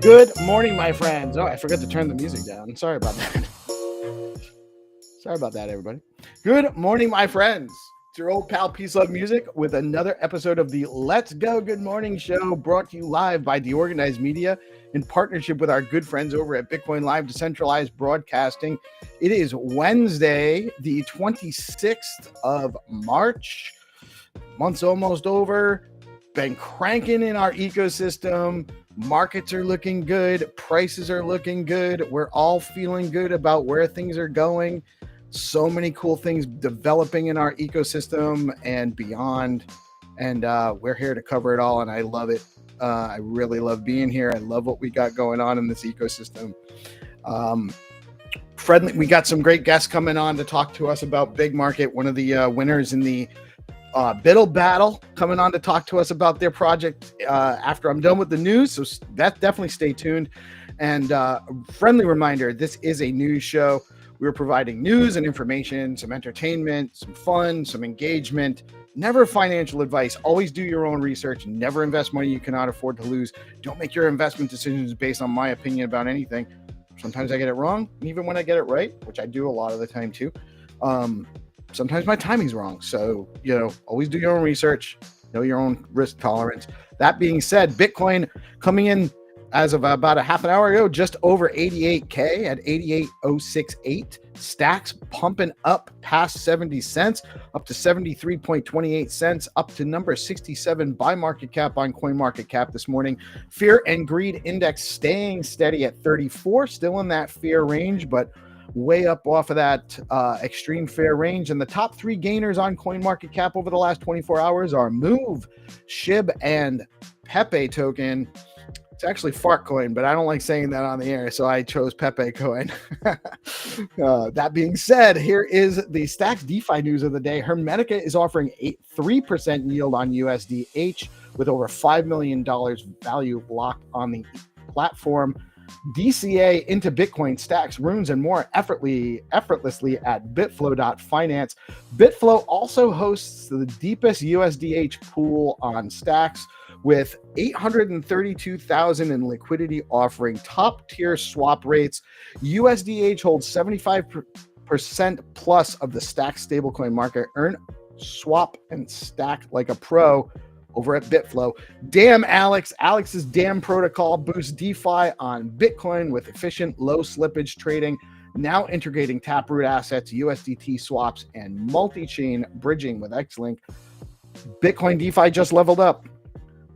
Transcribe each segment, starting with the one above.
Good morning, my friends. Oh, I forgot to turn the music down. Sorry about that. Sorry about that, everybody. Good morning, my friends. It's your old pal PeaceLoveMusic with another episode of the Let's Go Good Morning Show, brought to you live by DeOrganized Media in partnership with our good friends over at BitcoinLive, Decentralized Broadcasting. It is Wednesday, the 26th of March. Month's almost over. Been cranking in our ecosystem. Markets are looking good. Prices are looking good. We're all feeling good about where things are going. So many cool things developing in our ecosystem and beyond. And we're here to cover it all. And I love it. I really love being here. I love what we got going on in this ecosystem. Friendly, we got some great guests coming on to talk to us about BigMarket, one of the winners in the Biddle Battle, coming on to talk to us about their project after I'm done with the news. So that definitely stay tuned. And friendly reminder, this is a news show. We're providing news and information, some entertainment, some fun, some engagement, never financial advice. Always do your own research. Never invest money you cannot afford to lose. Don't make your investment decisions based on my opinion about anything. Sometimes I get it wrong. And even when I get it right, which I do a lot of the time too, sometimes my timing's wrong. So, always do your own research, know your own risk tolerance. That being said, Bitcoin coming in as of about a half an hour ago, just over 88K at 88,068. Stacks pumping up past 70 cents, up to 73.28 cents, up to number 67 by market cap on CoinMarketCap this morning. Fear and greed index staying steady at 34, still in that fear range, but way up off of that extreme fair range. And the top three gainers on CoinMarketCap over the last 24 hours are Move, SHIB, and Pepe token. It's actually Fart Coin, but I don't like saying that on the air, so I chose Pepe Coin. That being said, here is the Stacks DeFi news of the day. Hermetica is offering a 3% yield on USDH with over $5 million value locked on the platform. DCA into Bitcoin, Stacks, Runes, and more effortlessly at bitflow.finance. Bitflow also hosts the deepest USDH pool on Stacks with 832,000 in liquidity, offering top-tier swap rates. USDH holds 75% plus of the Stacks stablecoin market. Earn, swap, and stack like a pro over at Bitflow. Damn Alex. Alex's damn protocol boosts DeFi on Bitcoin with efficient, low slippage trading, now integrating Taproot assets, USDT swaps, and multi-chain bridging with Xlink. Bitcoin DeFi just leveled up.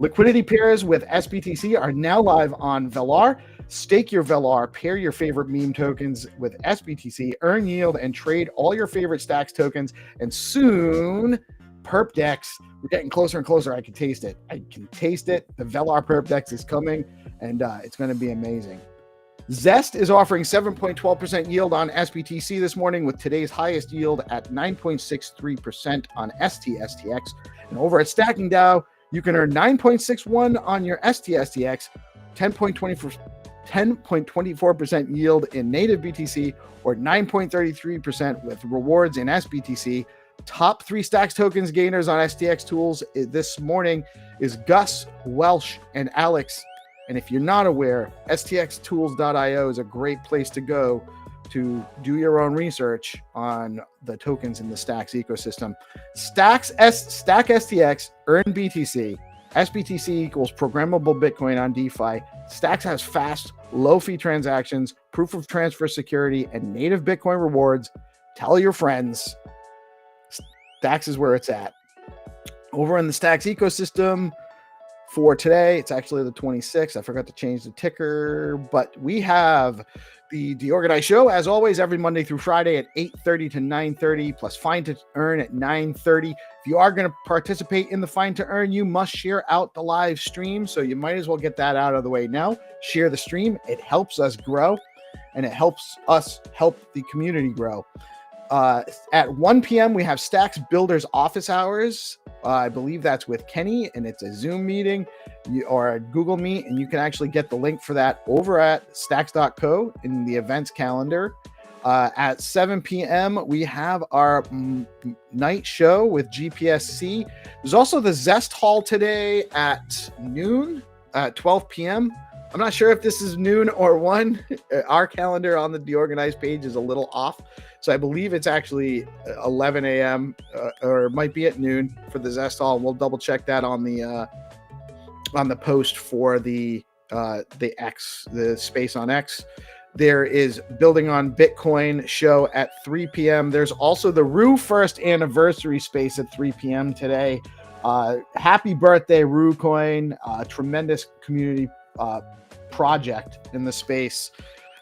Liquidity pairs with SBTC are now live on Velar. Stake your Velar, pair your favorite meme tokens with SBTC, earn yield, and trade all your favorite Stacks tokens. And soon, Perp Dex. We're getting closer and closer. I can taste it. The Velar Perp Dex is coming, and it's going to be amazing. Zest is offering 7.12% yield on SBTC this morning, with today's highest yield at 9.63% on STSTX. And over at Stacking DAO, you can earn 9.61 on your STSTX, 10.24% yield in native BTC, or 9.33% with rewards in SBTC. Top 3 Stacks tokens gainers on STX tools this morning is Gus, Welsh, and Alex. And if you're not aware, stxtools.io is a great place to go to do your own research on the tokens in the Stacks ecosystem. Stack STX, earn BTC. SBTC equals programmable Bitcoin on DeFi. Stacks has fast, low-fee transactions, proof of transfer security, and native Bitcoin rewards. Tell your friends. Stacks is where it's at. Over in the Stacks ecosystem, for today, it's actually the 26th. I forgot to change the ticker, but we have the DeOrganized show, as always, every Monday through Friday at 8:30 to 9:30, plus Find to Earn at 9:30. If you are going to participate in the Find to Earn, you must share out the live stream, so you might as well get that out of the way now. Share the stream. It helps us grow, and it helps us help the community grow. At 1 p.m., we have Stacks Builders office hours. I believe that's with Kenny, and it's a Zoom meeting or a Google Meet, and you can actually get the link for that over at stacks.co in the events calendar. At 7 p.m., we have our night show with GPSC. There's also the Zest Hall today at noon, at 12 p.m. I'm not sure if this is noon or 1. Our calendar on the DeOrganized page is a little off. So I believe it's actually 11 a.m. Or it might be at noon for the Zest Hall. We'll double check that on the post for the X, the space on X. There is Building on Bitcoin show at 3 p.m. There's also the Rue first anniversary space at 3 p.m. today. Happy birthday, Rue Coin! Tremendous community project in the space.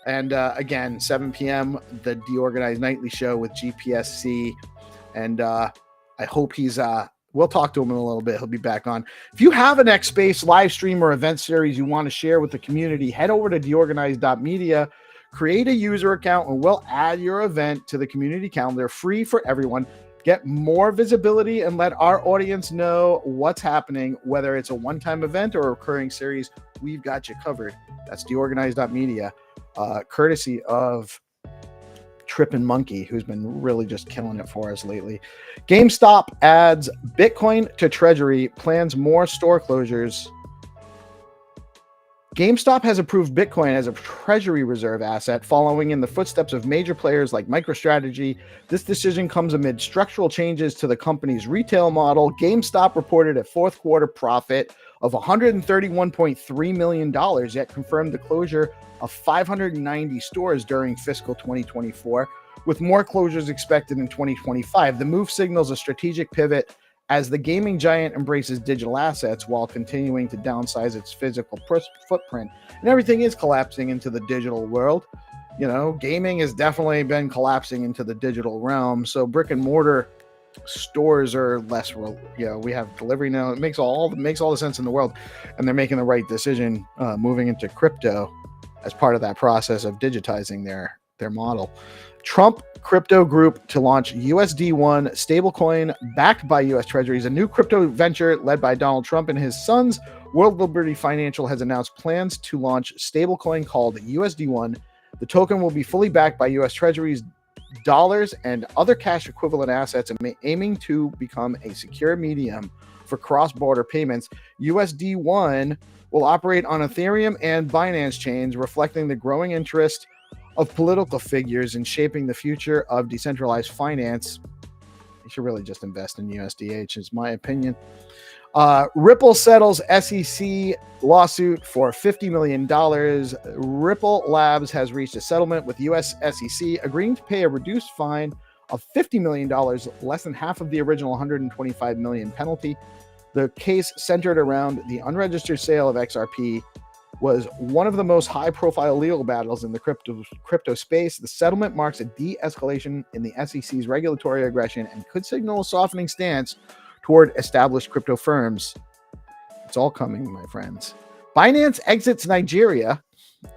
And again, 7 p.m., the DeOrganized Nightly Show with GPSC. And I hope we'll talk to him in a little bit. He'll be back on. If you have an X Space live stream or event series you want to share with the community, head over to deorganized.media, create a user account, and we'll add your event to the community calendar, free for everyone. Get more visibility and let our audience know what's happening, whether it's a one-time event or a recurring series. We've got you covered. That's deorganized.media. Courtesy of Trippin' Monkey, who's been really just killing it for us lately. GameStop adds Bitcoin to Treasury, plans more store closures. GameStop has approved Bitcoin as a Treasury reserve asset, following in the footsteps of major players like MicroStrategy. This decision comes amid structural changes to the company's retail model. GameStop reported a fourth quarter profit of $131.3 million, yet confirmed the closure of 590 stores during fiscal 2024, with more closures expected in 2025. The move signals a strategic pivot as the gaming giant embraces digital assets while continuing to downsize its physical footprint. And everything is collapsing into the digital world. You know, gaming has definitely been collapsing into the digital realm. So brick and mortar stores are less, we have delivery now. It makes all the sense in the world. And they're making the right decision, moving into crypto as part of that process of digitizing their model. Trump Crypto Group to launch USD1 stablecoin backed by U.S. Treasuries. A new crypto venture led by Donald Trump and his sons, World Liberty Financial, has announced plans to launch stablecoin called USD1. The token will be fully backed by U.S. Treasuries, dollars, and other cash equivalent assets, and aiming to become a secure medium for cross-border payments. USD1 will operate on Ethereum and Binance chains, reflecting the growing interest of political figures in shaping the future of decentralized finance. You should really just invest in USDH, is my opinion. Ripple settles SEC lawsuit for $50 million. Ripple Labs has reached a settlement with US SEC, agreeing to pay a reduced fine of $50 million, less than half of the original $125 million penalty. The case centered around the unregistered sale of XRP was one of the most high-profile legal battles in the crypto space. The settlement marks a de-escalation in the SEC's regulatory aggression and could signal a softening stance toward established crypto firms. It's all coming, my friends. Binance exits Nigeria.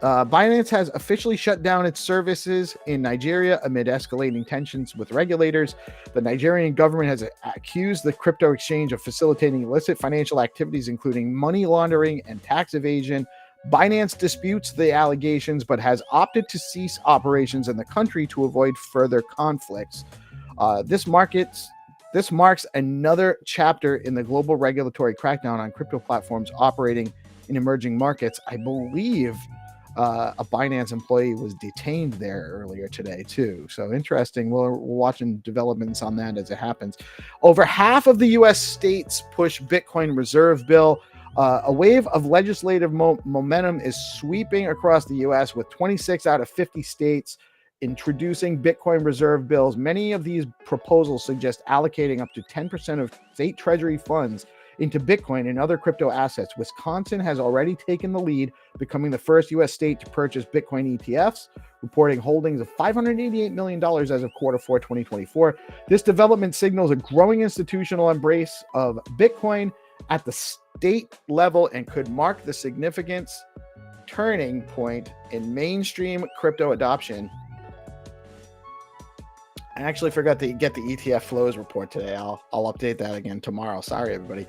Binance has officially shut down its services in Nigeria amid escalating tensions with regulators. The Nigerian government has accused the crypto exchange of facilitating illicit financial activities, including money laundering and tax evasion. Binance disputes the allegations, but has opted to cease operations in the country to avoid further conflicts. This marks another chapter in the global regulatory crackdown on crypto platforms operating in emerging markets. I believe a Binance employee was detained there earlier today too. So interesting. We're watching developments on that as it happens. Over half of the U.S. states push Bitcoin reserve bill. A wave of legislative momentum is sweeping across the U.S. with 26 out of 50 states introducing Bitcoin reserve bills. Many of these proposals suggest allocating up to 10% of state treasury funds into Bitcoin and other crypto assets. Wisconsin has already taken the lead, becoming the first U.S. state to purchase Bitcoin ETFs, reporting holdings of $588 million as of quarter 4, 2024. This development signals a growing institutional embrace of Bitcoin at the state level and could mark the significant turning point in mainstream crypto adoption. I actually forgot to get the ETF flows report today. I'll update that again tomorrow. Sorry, everybody.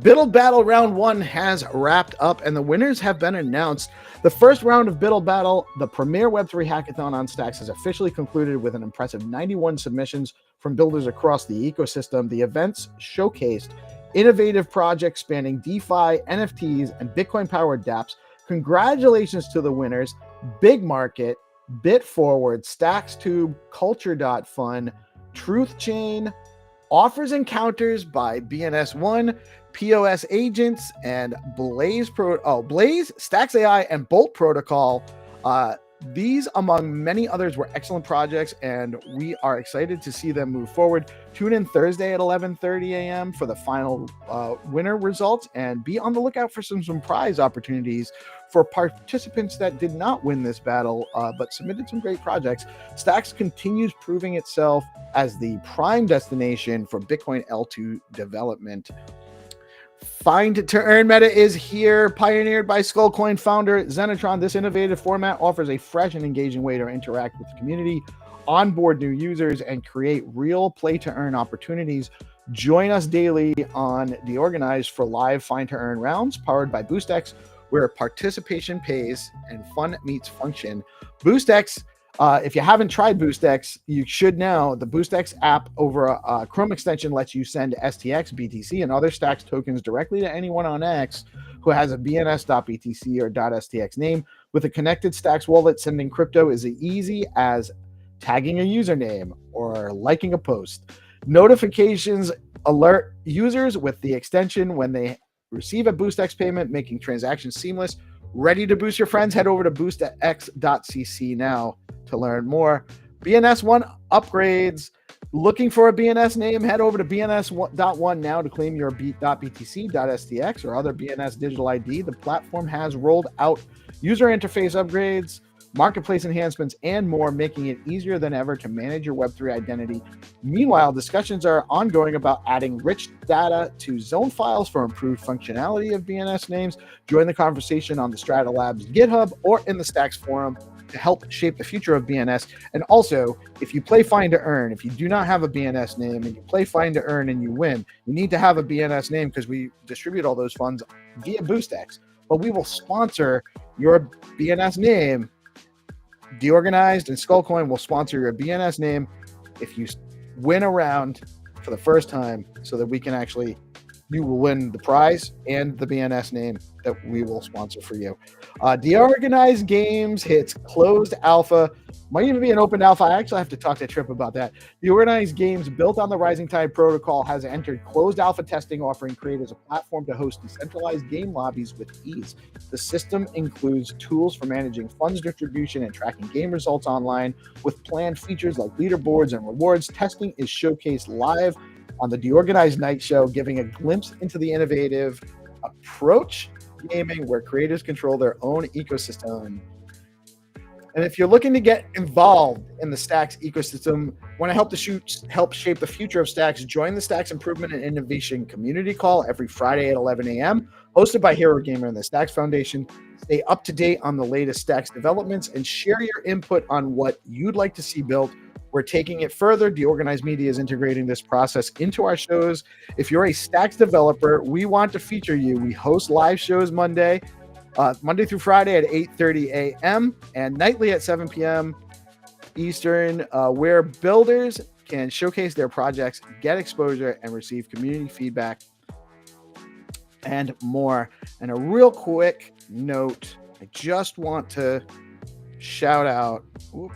Biddle Battle Round 1 has wrapped up, and the winners have been announced. The first round of Biddle Battle, the premier Web3 hackathon on Stacks, has officially concluded with an impressive 91 submissions from builders across the ecosystem. The events showcased innovative projects spanning DeFi, NFTs, and Bitcoin-powered dApps. Congratulations to the winners: BigMarket, BitForward, StacksTube, Culture.Fun, Truth Chain, Offers Encounters by BNS1, POS Agents, and Blaze, Stacks AI, and Bolt Protocol. These, among many others, were excellent projects, and we are excited to see them move forward. Tune in Thursday at 11:30 a.m. for the final winner results, and be on the lookout for some prize opportunities for participants that did not win this battle, but submitted some great projects. Stacks continues proving itself as the prime destination for Bitcoin L2 development. Find to Earn meta is here, pioneered by Skullcoin founder Xenitron. This innovative format offers a fresh and engaging way to interact with the community, onboard new users, and create real play-to-earn opportunities. Join us daily on DeOrganized for live Find-to-Earn rounds powered by BoostX, where participation pays and fun meets function. BoostX, if you haven't tried BoostX, you should now. The BoostX app over a Chrome extension lets you send STX, BTC, and other Stacks tokens directly to anyone on X who has a BNS.BTC or .STX name. With a connected Stacks wallet, sending crypto is as easy as tagging a username or liking a post. Notifications alert users with the extension when they receive a BoostX payment, making transactions seamless. Ready to boost your friends? Head over to boostx.cc now to learn more. BNS1 upgrades. Looking for a BNS name? Head over to BNS.1 now to claim your .btc, .stx, or other BNS digital ID. The platform has rolled out user interface upgrades, marketplace enhancements, and more, making it easier than ever to manage your Web3 identity. Meanwhile, discussions are ongoing about adding rich data to zone files for improved functionality of BNS names. Join the conversation on the Strata Labs GitHub or in the Stacks forum to help shape the future of BNS. And also, if you play Find to Earn, if you do not have a BNS name and you play Find to Earn and you win, you need to have a BNS name because we distribute all those funds via BoostX. But we will sponsor your BNS name. DeOrganized and Skullcoin will sponsor your BNS name if you win a round for the first time, so that we can actually, you will win the prize and the BNS name that we will sponsor for you. DeOrganized Games hits closed alpha. Might even be an open alpha. I actually have to talk to Trip about that. DeOrganized Games, built on the Rising Tide protocol, has entered closed alpha testing, offering creators a platform to host decentralized game lobbies with ease. The system includes tools for managing funds distribution and tracking game results online, with planned features like leaderboards and rewards. Testing is showcased live on the DeOrganized Night Show, giving a glimpse into the innovative approach gaming where creators control their own ecosystem. And if you're looking to get involved in the Stacks ecosystem, want to help shape the future of Stacks, join the Stacks Improvement and Innovation Community Call every Friday at 11 a.m., hosted by Hero Gamer and the Stacks Foundation. Stay up to date on the latest Stacks developments and share your input on what you'd like to see built. We're taking it further. DeOrganized Media is integrating this process into our shows. If you're a Stacks developer, we want to feature you. We host live shows Monday through Friday at 8:30 a.m. and nightly at 7 p.m. Eastern, where builders can showcase their projects, get exposure, and receive community feedback and more. And a real quick note, I just want to shout out, I'm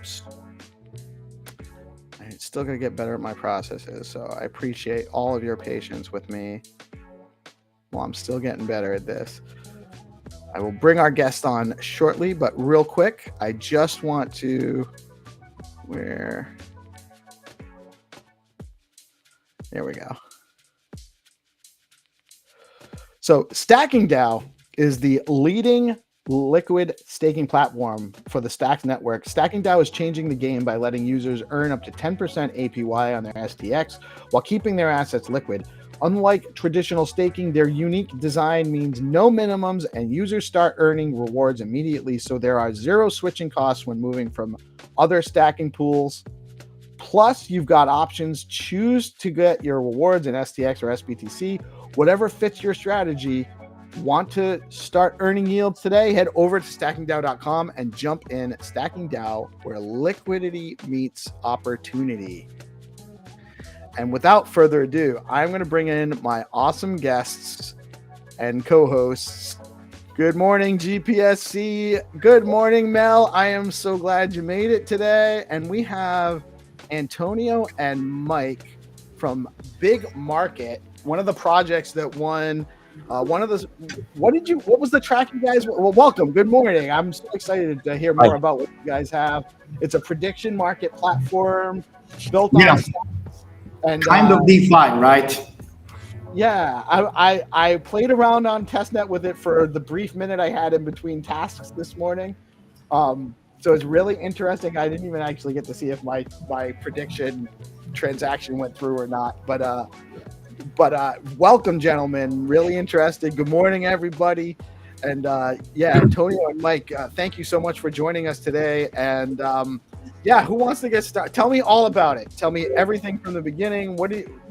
still going to get better at my processes, so I appreciate all of your patience with me while I'm still getting better at this. I will bring our guest on shortly, but real quick, I just want to, there we go. So Stacking DAO is the leading liquid staking platform for the Stacks network. Stacking DAO is changing the game by letting users earn up to 10% APY on their STX while keeping their assets liquid. Unlike traditional staking, their unique design means no minimums and users start earning rewards immediately, so there are zero switching costs when moving from other stacking pools. Plus, you've got options. Choose to get your rewards in STX or SBTC, whatever fits your strategy. Want to start earning yields today? Head over to stackingdao.com and jump in Stacking DAO, where liquidity meets opportunity. And without further ado, I'm going to bring in my awesome guests and co-hosts. Good morning, GPSC. Good morning, Mel. I am so glad you made it today. And we have Antonio and Mike from BigMarket, one of the projects that won one of those. What was the track you guys? Well, welcome. Good morning. I'm so excited to hear more about what you guys have. It's a prediction market platform built on stocks. And kind of DeFi, right? Yeah, I played around on testnet with it for the brief minute I had in between tasks this morning. So it's really interesting. I didn't even actually get to see if my prediction transaction went through or not. But welcome, gentlemen. Really interested. Good morning, everybody. And Antonio and Mike, thank you so much for joining us today. And who wants to get started? Tell me all about it. Tell me everything from the beginning.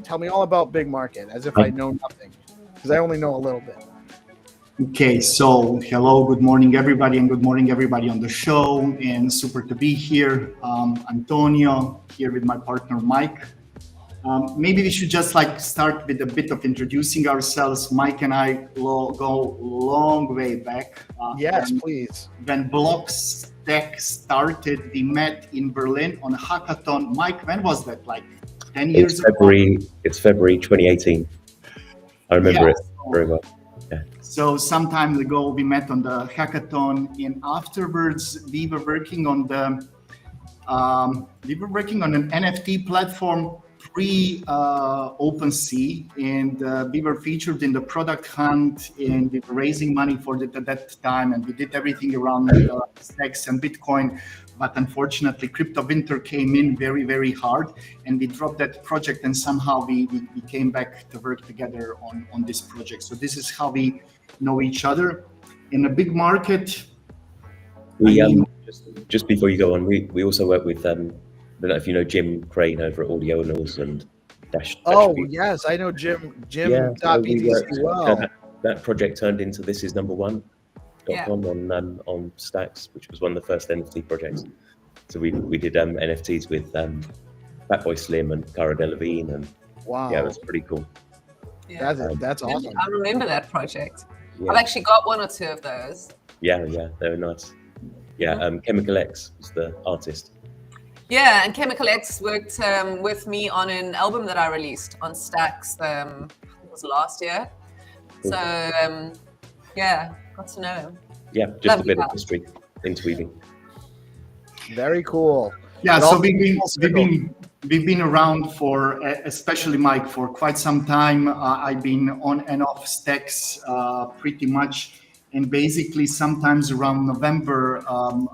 Tell me all about BigMarket, as if I know nothing, because I only know a little bit. Okay, so hello, good morning, everybody, and good morning, everybody on the show. And super to be here. Antonio here with my partner, Mike. Maybe we should just start with a bit of introducing ourselves. Mike and I go long way back. Yes, please. When Blockstack started, we met in Berlin on a hackathon. Mike, when was that? 10 years ago? It's February 2018. I remember it very well. Yeah. So some time ago, we met on the hackathon, and afterwards, we were working on an NFT platform pre-OpenSea, and we were featured in the product hunt, and we were raising money for it at that time, and we did everything around stacks and Bitcoin. But unfortunately, crypto winter came in very, very hard, and we dropped that project, and somehow we came back to work together on this project. So this is how we know each other. In a BigMarket. Just before you go on, we also work with I don't know if you know Jim Crane over at Audio Annals and Dash. Yes, I know Jim. Jim.btc well. That project turned into thisisnumber1.com on Stacks, which was one of the first NFT projects. So we did NFTs with Fatboy Slim and Cara Delevingne, and it was pretty cool. Yeah. That's awesome. I remember that project. Yeah. I've actually got one or two of those. Yeah, they were nice. Chemical X was the artist. Yeah, and Chemical X worked with me on an album that I released on Stacks. It was last year. Cool. So, got to know him. Yeah, just a bit of history interweaving. Very cool. Yeah, so we've been around for, especially Mike, for quite some time. I've been on and off Stacks pretty much And basically, sometimes around November,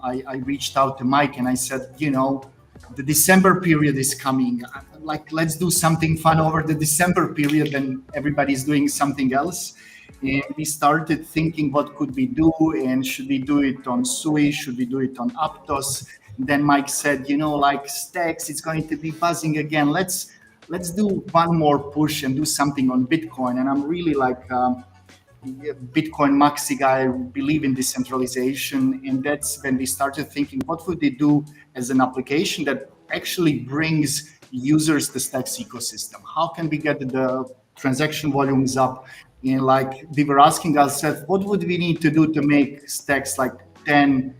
I reached out to Mike and I said, the December period is coming. Like, let's do something fun over the December period, and everybody's doing something else. And we started thinking, what could we do? And should we do it on Sui? Should we do it on Aptos? And then Mike said, like Stacks, it's going to be buzzing again. Let's do one more push and do something on Bitcoin. And I'm really like Bitcoin maxi guy. I believe in decentralization. And that's when we started thinking, what would they do as an application that actually brings users the Stacks ecosystem? How can we get the transaction volumes up? And like we were asking ourselves, what would we need to do to make Stacks like $10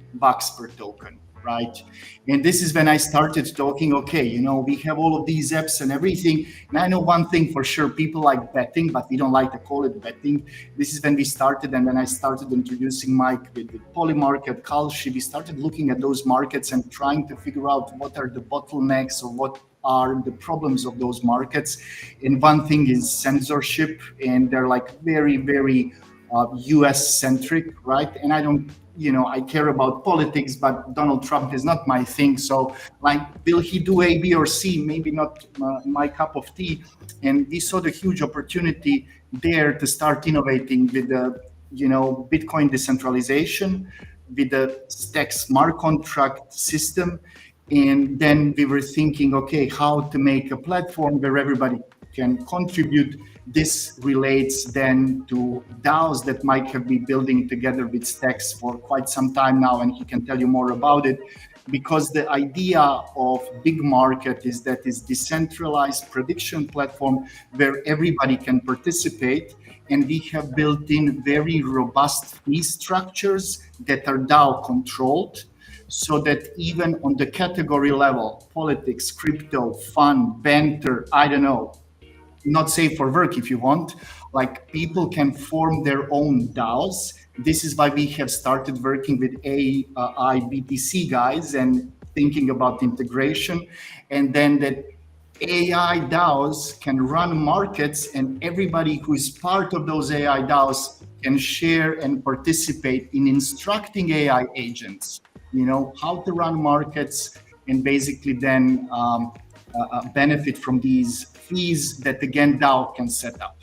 per token, right? And this is when I started talking, okay, we have all of these apps and everything. And I know one thing for sure, people like betting, but we don't like to call it betting. This is when we started, and then I started introducing Mike with Polymarket, Kalshi. We started looking at those markets and trying to figure out what are the bottlenecks or what are the problems of those markets. And one thing is censorship, and they're like very, very US centric, right? And I don't, I care about politics, but Donald Trump is not my thing. So like, will he do A, B, or C? Maybe not my cup of tea. And we saw the huge opportunity there to start innovating with the, Bitcoin decentralization, with the Stacks smart contract system. And then we were thinking, okay, how to make a platform where everybody can contribute. This relates then to DAOs that Mike have been building together with Stacks for quite some time now, and he can tell you more about it. Because the idea of BigMarket is that it's decentralized prediction platform where everybody can participate, and we have built in very robust fee structures that are DAO controlled, so that even on the category level, politics, crypto, fun, banter, I don't know, not safe for work if you want, like people can form their own DAOs. This is why we have started working with AI BTC guys and thinking about integration. And then that AI DAOs can run markets, and everybody who is part of those AI DAOs can share and participate in instructing AI agents, how to run markets, and basically then benefit from these fees that again DAO can set up.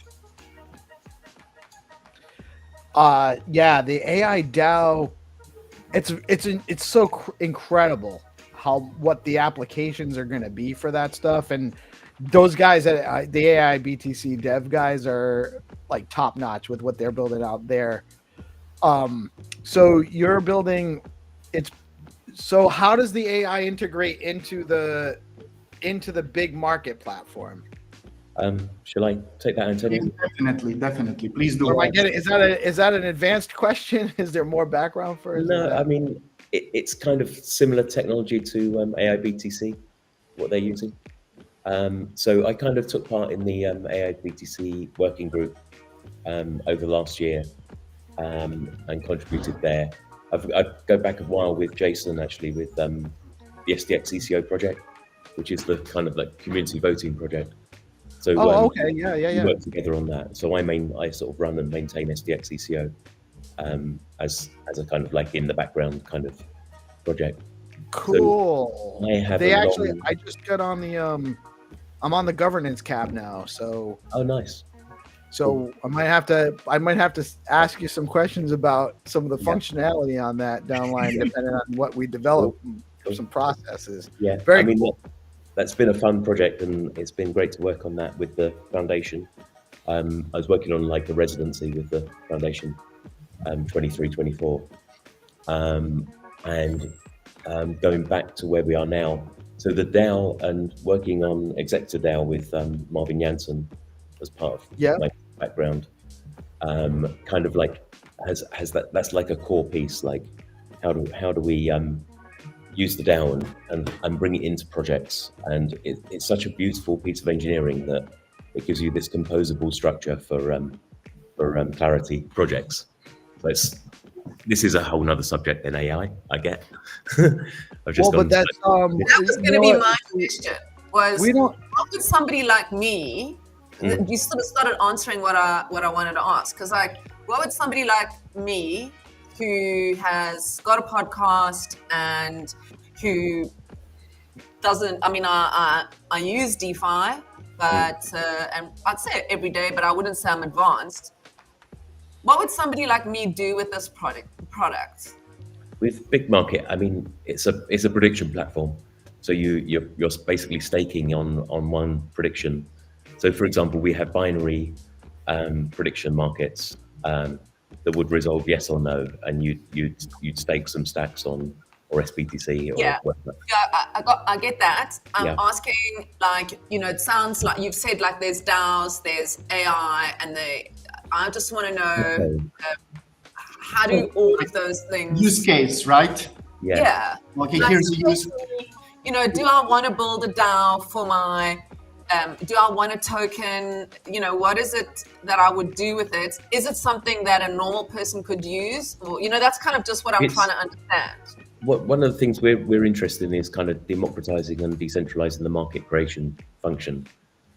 The AI DAO, it's so incredible what the applications are going to be for that stuff, and those guys at the AI BTC dev guys are like top notch with what they're building out there. So you're building so how does the AI integrate into the BigMarket platform? Shall I take that, Antonio? Definitely. Please do. Am I getting, is that an advanced question? Is there more background for it? No, I mean, it's kind of similar technology to AI BTC, what they're using. So I kind of took part in the AI BTC working group over the last year and contributed there. I've go back a while with Jason, actually, with the SDX ECO project, which is the kind of like community voting project. So okay, we work together on that. So I sort of run and maintain SDX ECO as a kind of like in the background kind of project. Cool. So I just got on the I'm on the governance cab now. So nice. So I might have to ask you some questions about some of the functionality on that downline, depending on what we develop, some processes. Yeah, very cool. That's been a fun project, and it's been great to work on that with the foundation. I was working on like a residency with the foundation, 23-24, and going back to where we are now. So the DAO and working on executive DAO with Marvin Janssen as part of my background, kind of like has that's like a core piece. Like how do we use the DAO and bring it into projects, and it's such a beautiful piece of engineering that it gives you this composable structure for Clarity projects. So this is a whole nother subject than AI, I get. I've just but that's that was going to be my question. How could somebody like me? You sort of started answering what I wanted to ask, because like what would somebody like me, who has got a podcast and who doesn't, I mean, I use DeFi, but and I'd say every day, but I wouldn't say I'm advanced. What would somebody like me do with this product? With BigMarket, I mean, it's a prediction platform. So you're basically staking on one prediction. So for example, we have binary prediction markets that would resolve yes or no, and you'd stake some stacks on or SBTC or whatever. Yeah, I get that. I'm asking, like, you know, it sounds like you've said like there's DAOs, there's AI, and I just want to know how do all of those things use case, right? Yeah. Okay, like, here's the use. You know, do I want to build a DAO for my do I want a token? You know, what is it that I would do with it? Is it something that a normal person could use? Or, you know, that's kind of just what I'm trying to understand. One of the things we're interested in is kind of democratizing and decentralizing the market creation function.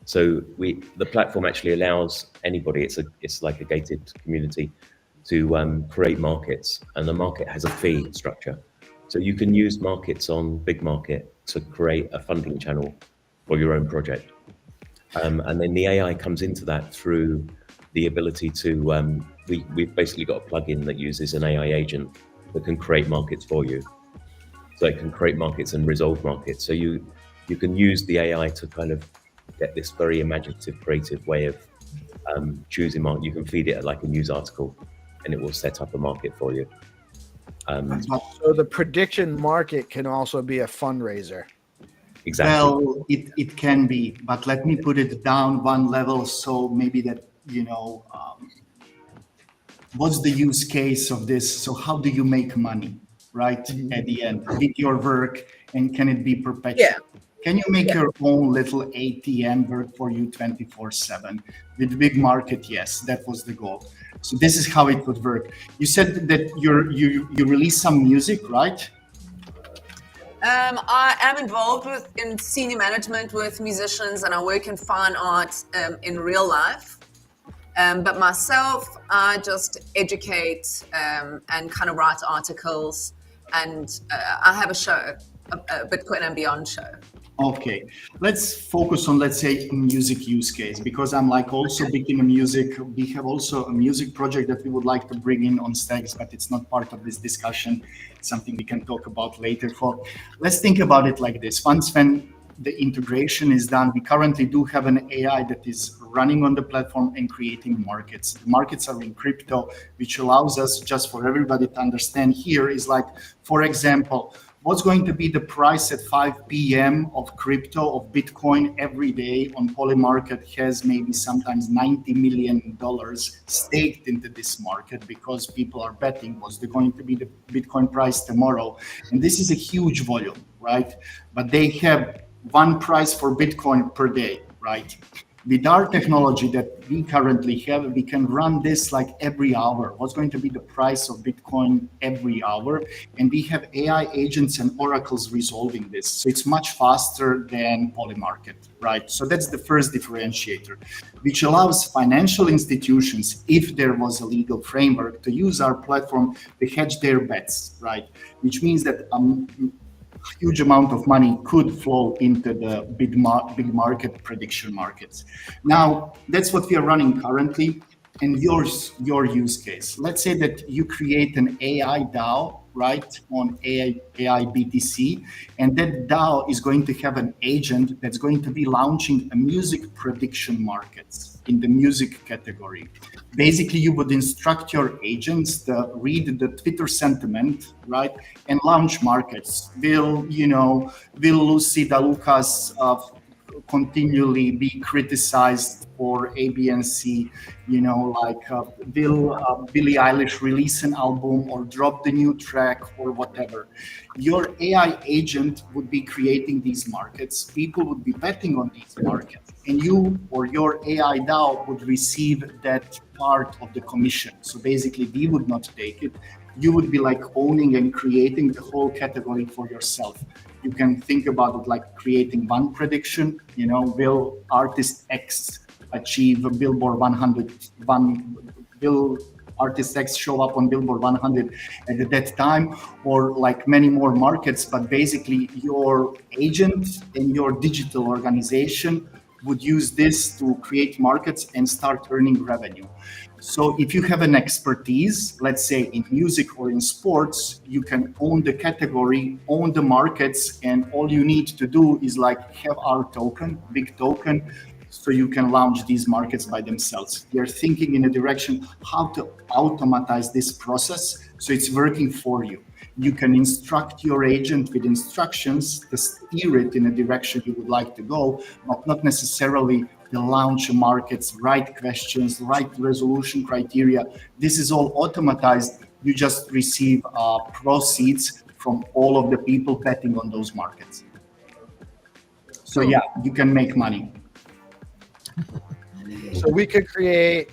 So the platform actually allows anybody, it's like a gated community, to create markets, and the market has a fee structure. So you can use markets on BigMarket to create a funding channel for your own project. And then the AI comes into that through the ability to, we've basically got a plugin that uses an AI agent that can create markets for you. So it can create markets and resolve markets. So you can use the AI to kind of get this very imaginative, creative way of choosing market. You can feed it like a news article and it will set up a market for you. So the prediction market can also be a fundraiser. Exactly. Well, it can be, but let me put it down one level. So maybe that, you know, what's the use case of this? So how do you make money, right? At the end with your work, and can it be perpetual? Yeah. Can you make your own little ATM work for you 24/7? With BigMarket, yes, that was the goal. So this is how it would work. You said that you release some music, right? I am involved in senior management with musicians, and I work in fine art in real life. But myself, I just educate and kind of write articles, and I have a show, a Bitcoin and Beyond show. Okay, let's focus on, let's say, music use case, because I'm like also big in music. We have also a music project that we would like to bring in on Stacks, but it's not part of this discussion. It's something we can talk about later. Let's think about it like this. Once when the integration is done, we currently do have an AI that is running on the platform and creating markets. The markets are in crypto, which allows us, just for everybody to understand here, is like, for example, what's going to be the price at 5 p.m. of crypto, of Bitcoin every day on Polymarket has maybe sometimes $90 million staked into this market because people are betting what's going to be the Bitcoin price tomorrow. And this is a huge volume, right? But they have one price for Bitcoin per day, right? With our technology that we currently have, we can run this like every hour. What's going to be the price of Bitcoin every hour? And we have AI agents and oracles resolving this. So it's much faster than Polymarket, right? So that's the first differentiator, which allows financial institutions, if there was a legal framework, to use our platform to hedge their bets, right? Which means that huge amount of money could flow into the big market prediction markets. Now, that's what we are running currently. And your use case. Let's say that you create an AI DAO, right, on AI BTC, and that DAO is going to have an agent that's going to be launching a music prediction markets in the music category. Basically, you would instruct your agents to read the Twitter sentiment, right, and launch markets. Will Lucy DeLucas continually be criticized for A, B, and C? Will Billie Eilish release an album or drop the new track or whatever? Your AI agent would be creating these markets. People would be betting on these markets, and you or your AI DAO would receive that part of the commission. So basically, we would not take it. You would be like owning and creating the whole category for yourself. You can think about it like creating one prediction. Will artist X achieve a Billboard 100? Will Artist X show up on Billboard 100 at that time, or like many more markets. But basically your agent and your digital organization would use this to create markets and start earning revenue. So if you have an expertise, let's say in music or in sports, you can own the category, own the markets, and all you need to do is like have our token, big token, so you can launch these markets by themselves. They're thinking in a direction how to automatize this process so it's working for you. You can instruct your agent with instructions to steer it in a direction you would like to go, but not necessarily the launch markets, right questions, right resolution criteria. This is all automatized. You just receive proceeds from all of the people betting on those markets. So yeah, you can make money. So we could create,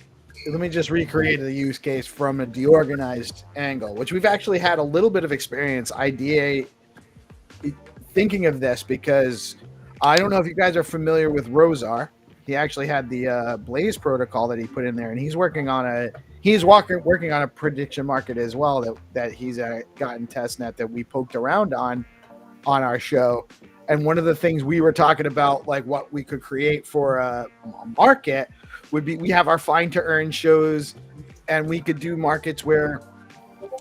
let me just recreate the use case from a DeOrganized angle, which we've actually had a little bit of experience thinking of this, because I don't know if you guys are familiar with Rosar. He actually had the Blaze protocol that he put in there, and he's working on a prediction market as well that he's got in testnet that we poked around on our show. And one of the things we were talking about, like what we could create for a market, would be we have our find to earn shows, and we could do markets where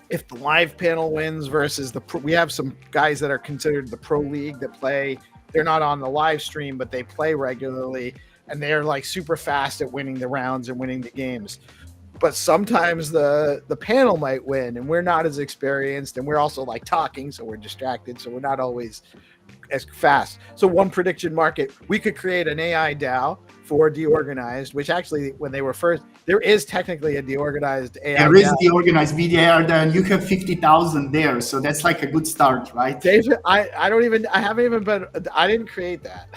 if the live panel wins versus we have some guys that are considered the pro league that play. They're not on the live stream, but they play regularly, and they're like super fast at winning the rounds and winning the games. But sometimes the panel might win, and we're not as experienced, and we're also like talking, so we're distracted, so we're not always as fast. So one prediction market, we could create an AI DAO for DeOrganized, which actually, when they were first, there is technically a DeOrganized AI There is DAO. DeOrganized VDR there, and you have 50,000 there, so that's like a good start, right? David, I didn't create that.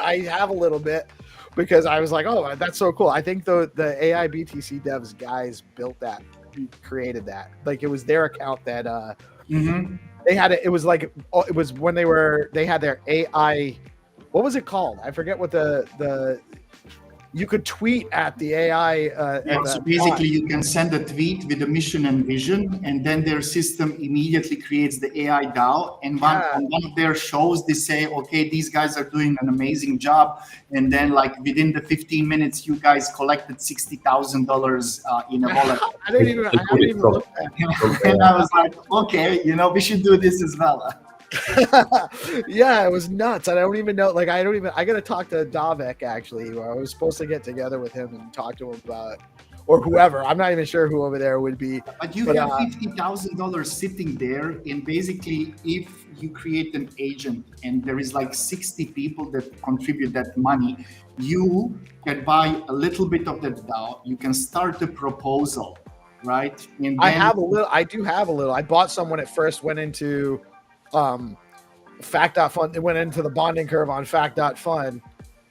I have a little bit, because I was like, oh, that's so cool. I think the AI BTC devs guys built that, created that. Like, it was their account that they had it. It was when they had their AI. What was it called? I forget what the you could tweet at the AI. So basically, you can send a tweet with a mission and vision, and then their system immediately creates the AI DAO. And on one of their shows, they say, okay, these guys are doing an amazing job. And then, like, within the 15 minutes, you guys collected $60,000 in a wallet. I haven't even looked at it. And I was like, okay, we should do this as well. Yeah, it was nuts. I don't even know. Like, I got to talk to Davek, actually. I was supposed to get together with him and talk to him about, or whoever. I'm not even sure who over there would be. But you have $50,000 sitting there, and basically, if you create an agent and there is like 60 people that contribute that money, you can buy a little bit of that DAO. You can start a proposal, right? And then I do have a little. I bought some when it first went into Fact.fun. It went into the bonding curve on Fact.fun,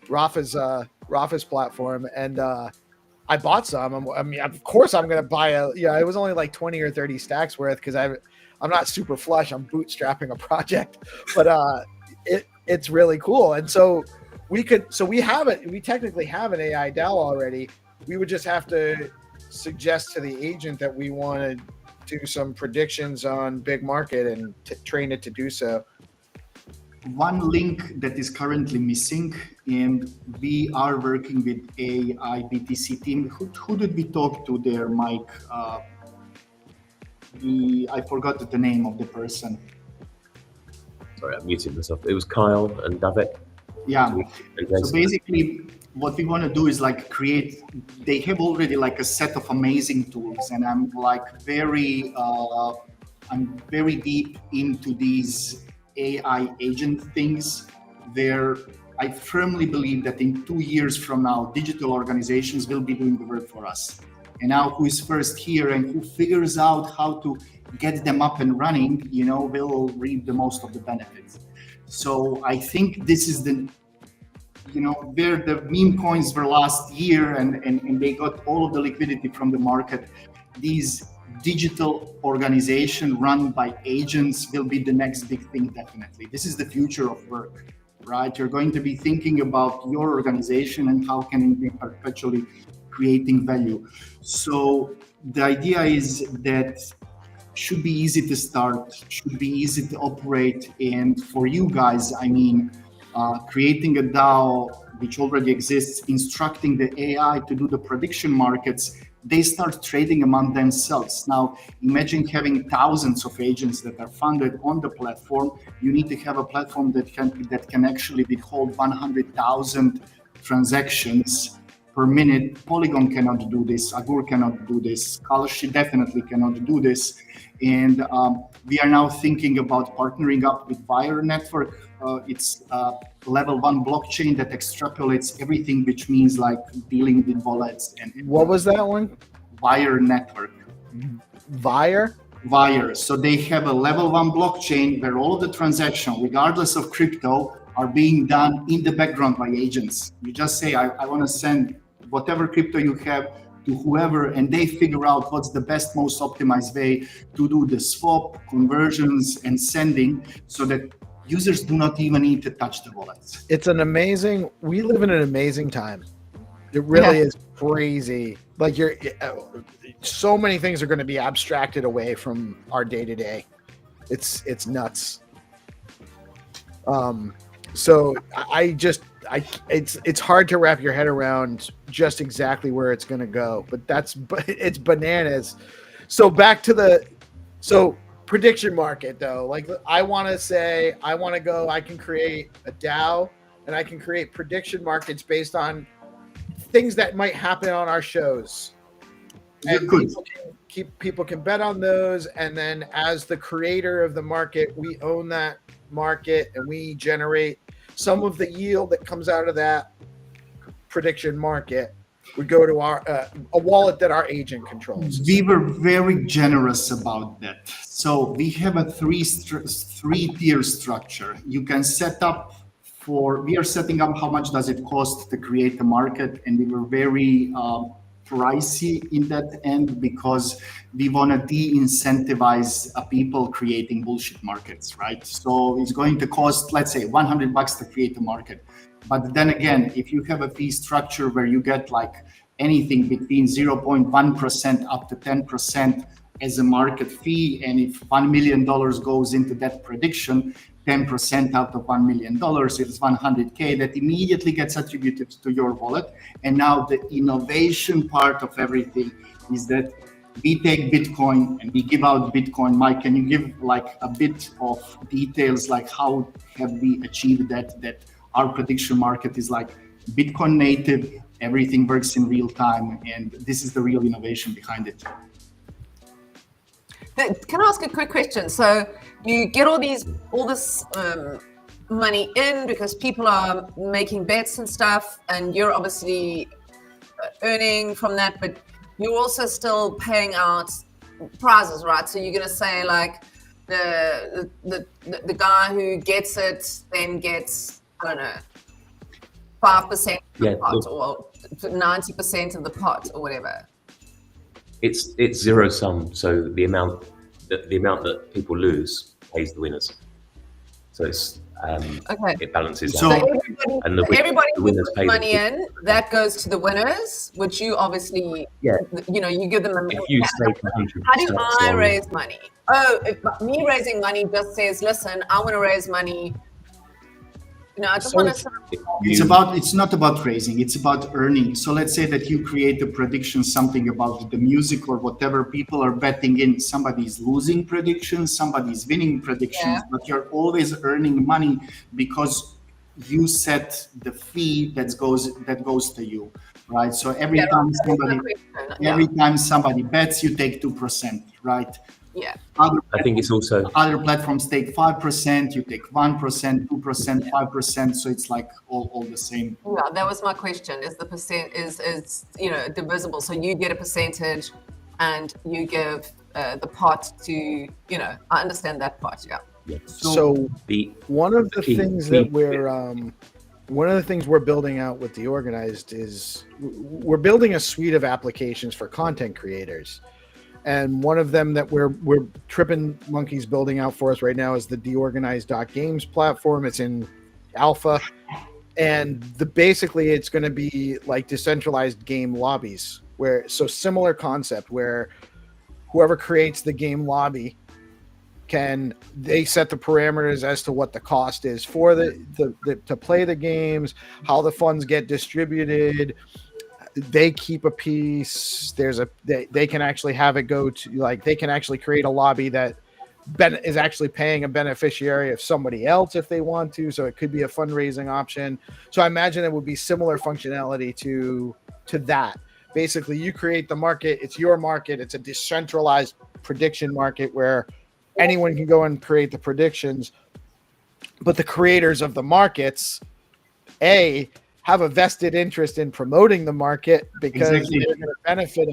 Rafa's platform, and I bought some. I mean, of course, I'm gonna buy it was only like 20 or 30 stacks worth, because I'm not super flush. I'm bootstrapping a project, but it's really cool. And so we technically have an AI DAO already. We would just have to suggest to the agent that we want to do some predictions on BigMarket and train it to do so. One link that is currently missing, and we are working with AI BTC team. Who did we talk to there, Mike? I forgot the name of the person. Sorry, I muted myself. It was Kyle and Davek. Yeah. So basically, what we want to do is like they have already like a set of amazing tools, and I'm like very deep into these AI agent things. I firmly believe that in 2 years from now, digital organizations will be doing the work for us. And now who is first here and who figures out how to get them up and running, will reap the most of the benefits. So I think this is where the meme coins were last year, and they got all of the liquidity from the market. These digital organization run by agents will be the next big thing, definitely. This is the future of work, right? You're going to be thinking about your organization and how can it be perpetually creating value. So the idea is that should be easy to start, should be easy to operate. And for you guys, I mean, creating a DAO which already exists, instructing the AI to do the prediction markets, they start trading among themselves. Now, imagine having thousands of agents that are funded on the platform. You need to have a platform that can actually withhold 100,000 transactions per minute. Polygon cannot do this. Agur cannot do this. Kalshi definitely cannot do this. And we are now thinking about partnering up with Wire Network. It's level 1 blockchain that extrapolates everything, which means like dealing with wallets. And what was that one? Wire Network. Wire? Wire. So they have a level 1 blockchain where all of the transactions, regardless of crypto, are being done in the background by agents. You just say, I want to send whatever crypto you have to whoever, and they figure out what's the best, most optimized way to do the swap, conversions, and sending, so that users do not even need to touch the wallets. We live in an amazing time. It really is crazy. Like so many things are going to be abstracted away from our day to day. It's nuts. So it's hard to wrap your head around just exactly where it's going to go, but it's bananas. So back to prediction market though. Like I can create a DAO and I can create prediction markets based on things that might happen on our shows. And people can bet on those, and then as the creator of the market, we own that market and we generate some of the yield that comes out of that prediction market would go to our a wallet that our agent controls. We were very generous about that. So we have a three-tier structure. You can set up we are setting up how much does it cost to create the market, and we were very pricey in that end because we want to de-incentivize people creating bullshit markets, right? So it's going to cost, let's say, $100 to create a market. But then again, if you have a fee structure where you get like anything between 0.1% up to 10% as a market fee, and if $1 million goes into that prediction, 10% out of $1 million is 100K that immediately gets attributed to your wallet. And now the innovation part of everything is that we take Bitcoin and we give out Bitcoin. Mike, can you give like a bit of details, like how have we achieved that our prediction market is like Bitcoin native, everything works in real time, and this is the real innovation behind it. Can I ask a quick question? So you get all this money in because people are making bets and stuff, and you're obviously earning from that, but you're also still paying out prizes, right? So you're going to say like the guy who gets it then gets, I don't know, 5% of the pot, or 90% of the pot, or whatever. It's zero sum. So the amount that people lose pays the winners. So it's it balances out. So everybody puts money in, that goes to the winners, which you obviously, you give them a if you stake 100%. How do I raise money? If me raising money just says, listen, I want to raise money. I just want to. It's not about raising, it's about earning. So let's say that you create a prediction, something about the music or whatever, people are betting in, somebody's losing predictions, somebody's winning predictions, but you're always earning money because you set the fee that goes to you, right? So every time somebody bets, you take 2%, right? Yeah. I think it's also other platforms take 5%, you take 1%, 2%, 5%. So it's like all the same. Yeah, that was my question. Is the percent is divisible? So you get a percentage, and you give the pot to I understand that part. Yeah. So one of the things we're building out with DeOrganized is we're building a suite of applications for content creators. And one of them that we're tripping monkeys building out for us right now is the DeOrganized.games platform. It's in alpha, and basically it's going to be like decentralized game lobbies similar concept where whoever creates the game lobby they set the parameters as to what the cost is for to play the games, how the funds get distributed. They keep a piece. They can actually have it go to, like, they can actually create a lobby that is actually paying a beneficiary of somebody else if they want to. So it could be a fundraising option. So I imagine it would be similar functionality to that. Basically, you create the market. It's your market. It's a decentralized prediction market where anyone can go and create the predictions, but the creators of the markets, have a vested interest in promoting the market because they're going to benefit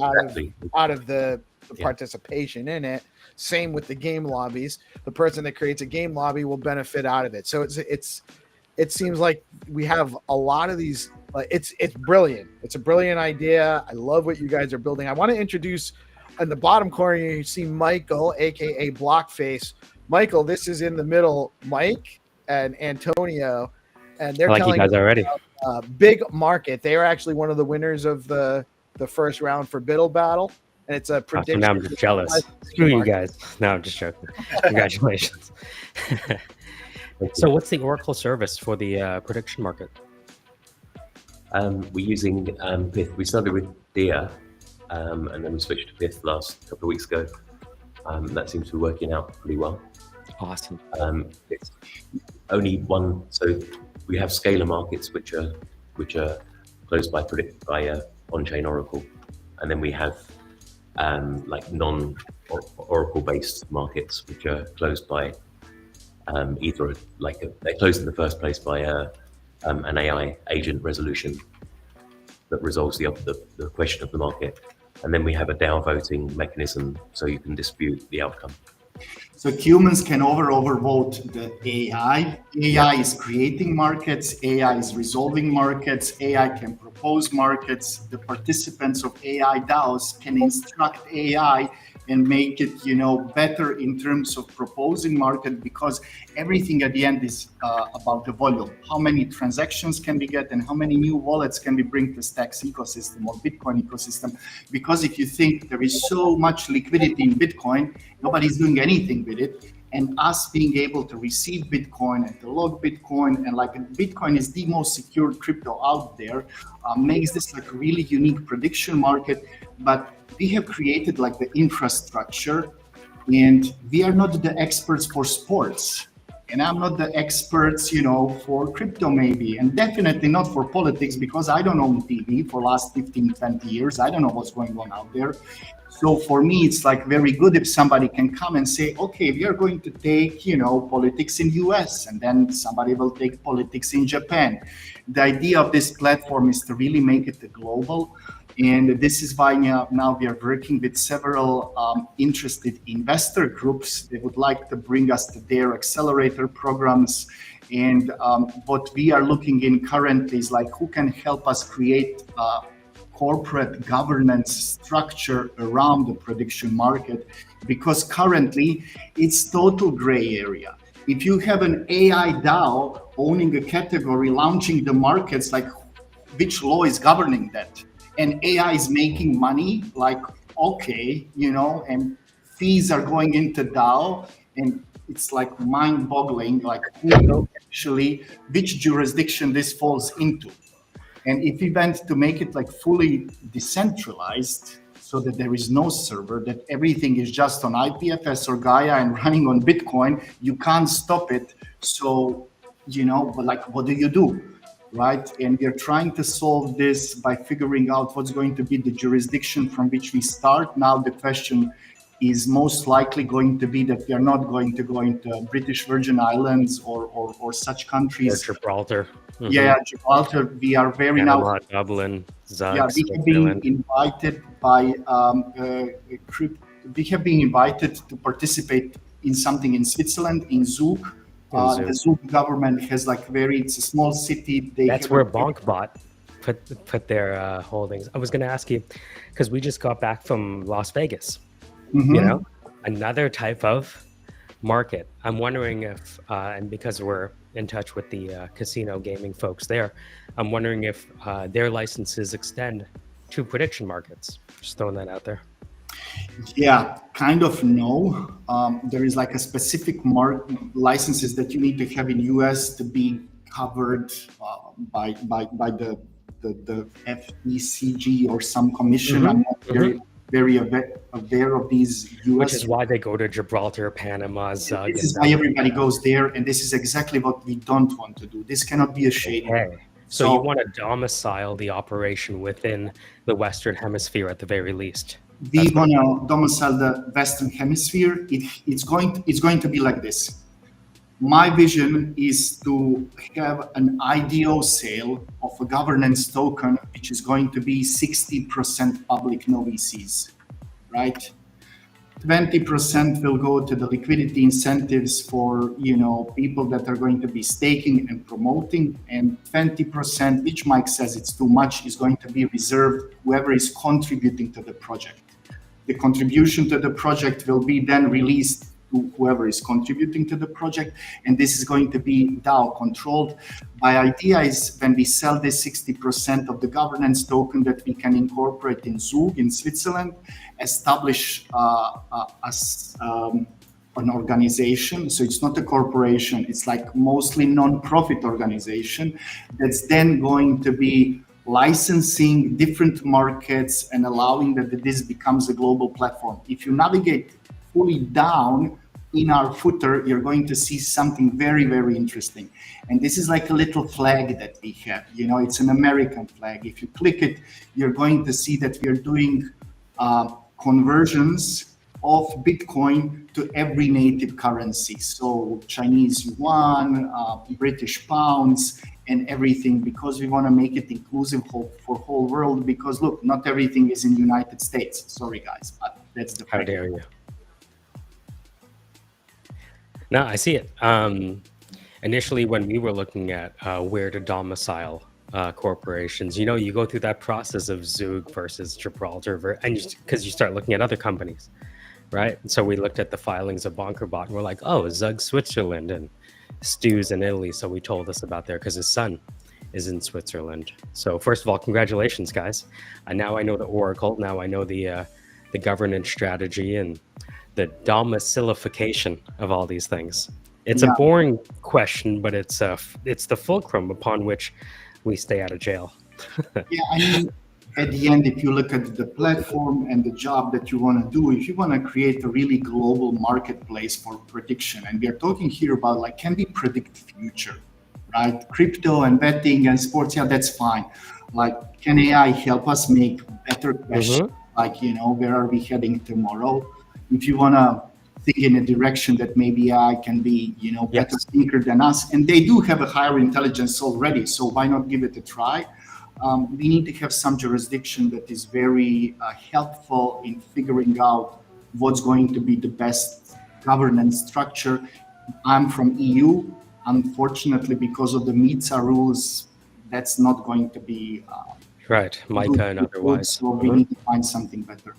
out of the participation in it. Same with the game lobbies. The person that creates a game lobby will benefit out of it. So it seems like we have a lot of these. It's brilliant. It's a brilliant idea. I love what you guys are building. I want to introduce, in the bottom corner, you see Michael, aka Blockface. Michael, this is in the middle, Mike and Antonio, and they're telling you guys already. BigMarket. They are actually one of the winners of the first round for Biddle Battle, and it's a prediction. Now I'm just jealous. Screw you guys. No, I'm just joking. Congratulations. So, what's the Oracle service for the prediction market? We're using Pith. We started with Dia, and then we switched to Pith last couple of weeks ago. That seems to be working out pretty well. Awesome. It's only one. So we have scalar markets, which are closed by on-chain Oracle, and then we have like non-Oracle based markets, which are closed by either they're closed in the first place by an AI agent resolution that resolves the question of the market, and then we have a DAO voting mechanism so you can dispute the outcome. So humans can overvote the AI. AI is creating markets. AI is resolving markets. AI can propose markets. The participants of AI DAOs can instruct AI and make it, better in terms of proposing market, because everything at the end is about the volume. How many transactions can we get, and how many new wallets can we bring to Stacks ecosystem or Bitcoin ecosystem? Because if you think there is so much liquidity in Bitcoin, nobody's doing anything with it. And us being able to receive Bitcoin and to log Bitcoin, and Bitcoin is the most secure crypto out there, makes this a really unique prediction market. But we have created the infrastructure, and we are not the experts for sports. And I'm not the experts, for crypto maybe, and definitely not for politics, because I don't own TV for last 15, 20 years. I don't know what's going on out there. So for me, it's very good if somebody can come and say, okay, we are going to take, politics in US, and then somebody will take politics in Japan. The idea of this platform is to really make it global. And this is why now we are working with several interested investor groups. They would like to bring us to their accelerator programs. And what we are looking in currently is who can help us create corporate governance structure around the prediction market, because currently it's total gray area. If you have an AI DAO owning a category, launching the markets, which law is governing that? And AI is making money, okay, and fees are going into DAO, and it's mind-boggling, who actually, which jurisdiction this falls into. And if we went to make it fully decentralized, so that there is no server, that everything is just on IPFS or Gaia and running on Bitcoin, you can't stop it. So, but what do you do? Right? And we're trying to solve this by figuring out what's going to be the jurisdiction from which we start. Now the question is most likely going to be that we are not going to go into British Virgin Islands or such countries. Or Gibraltar. Mm-hmm. Yeah, Gibraltar. We are very Panama, Dublin, Zug, yeah, we have been invited by we have been invited to participate in something in Switzerland, in Zug. The Zug government has it's a small city. That's where BonkBot put their holdings. I was going to ask you, because we just got back from Las Vegas, mm-hmm. Another type of market. I'm wondering if, and because we're in touch with the casino gaming folks there, I'm wondering if their licenses extend to prediction markets? Just throwing that out there. Yeah, kind of no. There is like a specific licenses that you need to have in US to be covered by the FECG or some commission. Mm-hmm. I'm not very aware of these US. Which is why they go to Gibraltar, Panama, Zug. This is why everybody goes there, and this is exactly what we don't want to do. This cannot be a shady. Okay. So you want to domicile the operation within the Western Hemisphere at the very least. We want to domicile the Western Hemisphere. It's going to be like this. My vision is to have an IDO sale of a governance token, which is going to be 60% public, no VCs, right? 20% will go to the liquidity incentives for people that are going to be staking and promoting, and 20%, which Mike says it's too much, is going to be reserved whoever is contributing to the project. The contribution to the project will be then released to whoever is contributing to the project, and this is going to be DAO controlled. My idea is when we sell this 60% of the governance token that we can incorporate in Zug in Switzerland, establish as an organization. So it's not a corporation, it's like mostly non-profit organization that's then going to be licensing different markets and allowing that this becomes a global platform. If you navigate fully down in our footer, you're going to see something very, very interesting. And this is like a little flag that we have. It's an American flag. If you click it, you're going to see that we are doing conversions of Bitcoin to every native currency. So Chinese yuan, British pounds, and everything, because we want to make it inclusive for whole world. Because look, not everything is in the United States. Sorry, guys, but that's the How dare you? No, I see it. Initially, when we were looking at where to domicile corporations, you go through that process of Zug versus Gibraltar, and because you start looking at other companies, right? And so we looked at the filings of Bonkerbot, and we're like, oh, Zug Switzerland and Stu's in Italy. So we told us about there because his son is in Switzerland. So first of all, congratulations, guys. Now I know the Oracle. Now I know the governance strategy and the domicilification of all these things. It's a boring question, but it's the fulcrum upon which we stay out of jail. Yeah, I mean, at the end, if you look at the platform and the job that you want to do, if you want to create a really global marketplace for prediction, and we are talking here about like, can we predict future, right? Crypto and betting and sports, yeah, that's fine. Like, can AI help us make better questions? Like, where are we heading tomorrow? If you want to think in a direction that maybe AI can be, better thinker than us, and they do have a higher intelligence already, so why not give it a try? We need to have some jurisdiction that is very helpful in figuring out what's going to be the best governance structure. I'm from EU. Unfortunately, because of the MITSA rules, that's not going to be right, MICA and otherwise. So we need to find something better.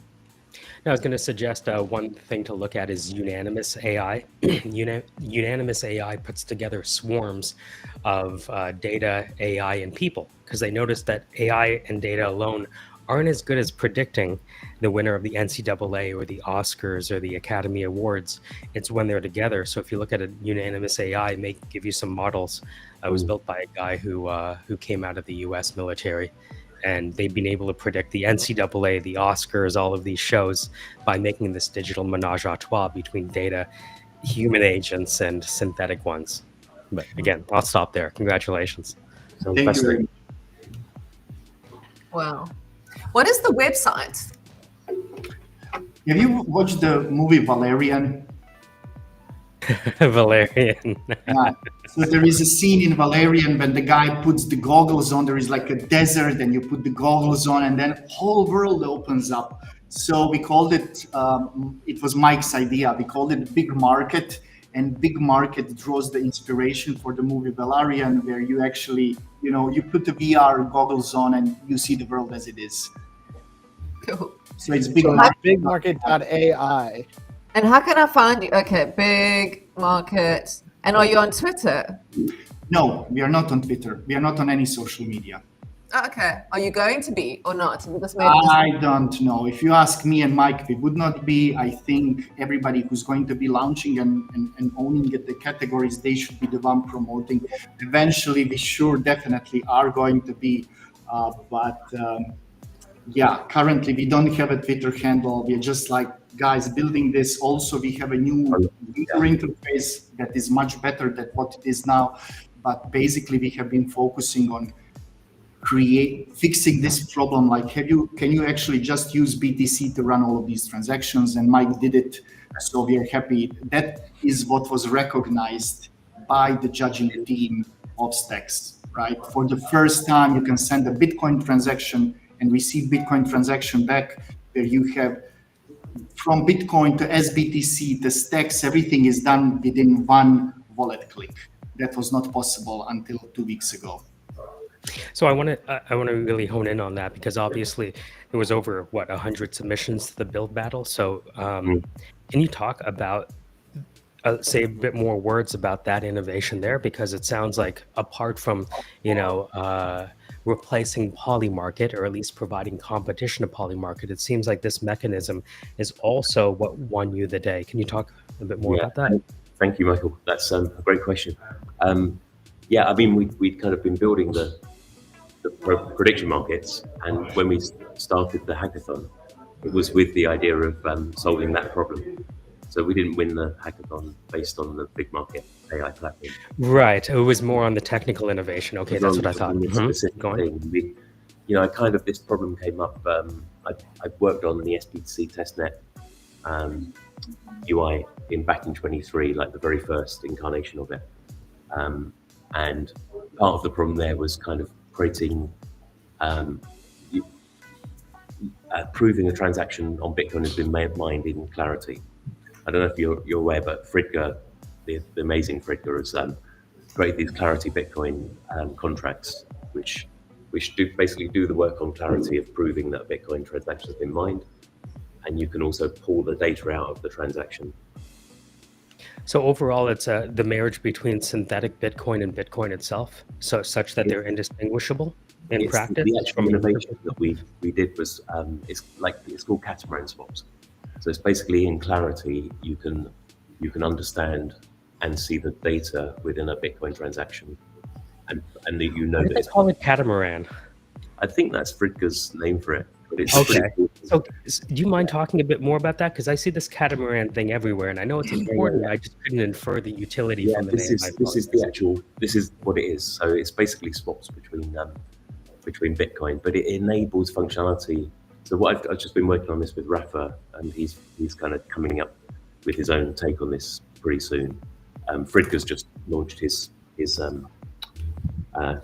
I was going to suggest one thing to look at is unanimous AI. Unanimous AI puts together swarms of data, AI, and people, because they noticed that AI and data alone aren't as good as predicting the winner of the NCAA or the Oscars or the Academy Awards. It's when they're together. So if you look at a unanimous AI, it may give you some models. It was built by a guy who came out of the US military. And they've been able to predict the NCAA, the Oscars, all of these shows by making this digital menage a trois between data, human agents, and synthetic ones. But again, I'll stop there. Congratulations. Thank you. Wow. What is the website? Have you watched the movie Valerian? Valerian. Yeah. So there is a scene in Valerian when the guy puts the goggles on. There is like a desert, and you put the goggles on, and then whole world opens up. So we called it. It was Mike's idea. We called it BigMarket, and BigMarket draws the inspiration for the movie Valerian, where you actually, you put the VR goggles on and you see the world as it is. Cool. So it's BigMarket. BigMarket.ai. And how can I find you? Okay, BigMarket. And are you on Twitter? No, we are not on Twitter. We are not on any social media. Okay. Are you going to be or not? Because I don't know. If you ask me and Mike, we would not be. I think everybody who's going to be launching and owning the categories, they should be the one promoting. Eventually, we sure definitely are going to be. Yeah, currently we don't have a Twitter handle. We're just like, guys, building this. Also, we have a new user interface that is much better than what it is now. But basically, we have been focusing on fixing this problem. Like, can you actually just use BTC to run all of these transactions? And Mike did it, so we are happy. That is what was recognized by the judging team of Stacks, right? For the first time, you can send a Bitcoin transaction and receive Bitcoin transaction back, where you have from Bitcoin to SBTC, the Stacks, everything is done within one wallet click. That was not possible until 2 weeks ago. So I want to really hone in on that, because obviously there was over 100 submissions to the build battle. So can you talk about say a bit more words about that innovation there? Because it sounds like, apart from replacing Polymarket, or at least providing competition to Polymarket, it seems like this mechanism is also what won you the day. Can you talk a bit more about that? Thank you, Michael. That's a great question. Yeah, I mean, we'd kind of been building the prediction markets, and when we started the hackathon, it was with the idea of solving that problem. So we didn't win the hackathon based on the BigMarket AI platform. Right. It was more on the technical innovation. Okay, that's what I thought. This problem came up. I worked on the SBTC testnet UI back in 23, like the very first incarnation of it. And part of the problem there was kind of creating, proving a transaction on Bitcoin has been mined in Clarity. I don't know if you're aware, but Fridger, the amazing Fridger, has created these Clarity Bitcoin contracts, which basically do the work on Clarity of proving that a Bitcoin transaction has been mined, and you can also pull the data out of the transaction. So overall, it's the marriage between synthetic Bitcoin and Bitcoin itself, so such that they're indistinguishable in practice. The actual innovation that we did was it's called catamaran swaps. So it's basically in Clarity you can understand and see the data within a Bitcoin transaction, and that Why do they call it catamaran? I think that's Fridger's name for it. But it's okay. So do you mind talking a bit more about that? Because I see this catamaran thing everywhere, and I know it's important. I just couldn't infer the utility from the name. This is what it is. So it's basically swaps between Bitcoin, but it enables functionality. So what I've just been working on this with Rafa, and he's kind of coming up with his own take on this pretty soon. Fridger's just launched his I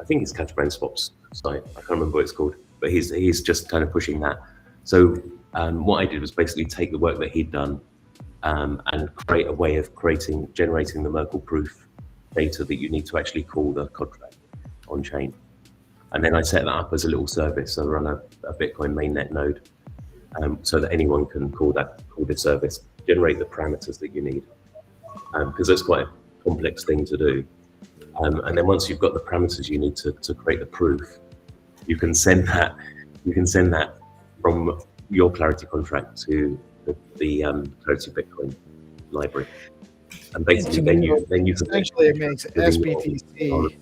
think it's catamaran swaps site. I can't remember what it's called. But he's just kind of pushing that. So what I did was basically take the work that he'd done and create a way of generating the Merkle proof data that you need to actually call the contract on chain. And then I set that up as a little service. So I run a Bitcoin mainnet node so that anyone can call this service, generate the parameters that you need, because that's quite a complex thing to do. And then once you've got the parameters you need to create the proof, you can send that from your Clarity contract to the Clarity Bitcoin library, and basically then you can essentially it makes SBTC.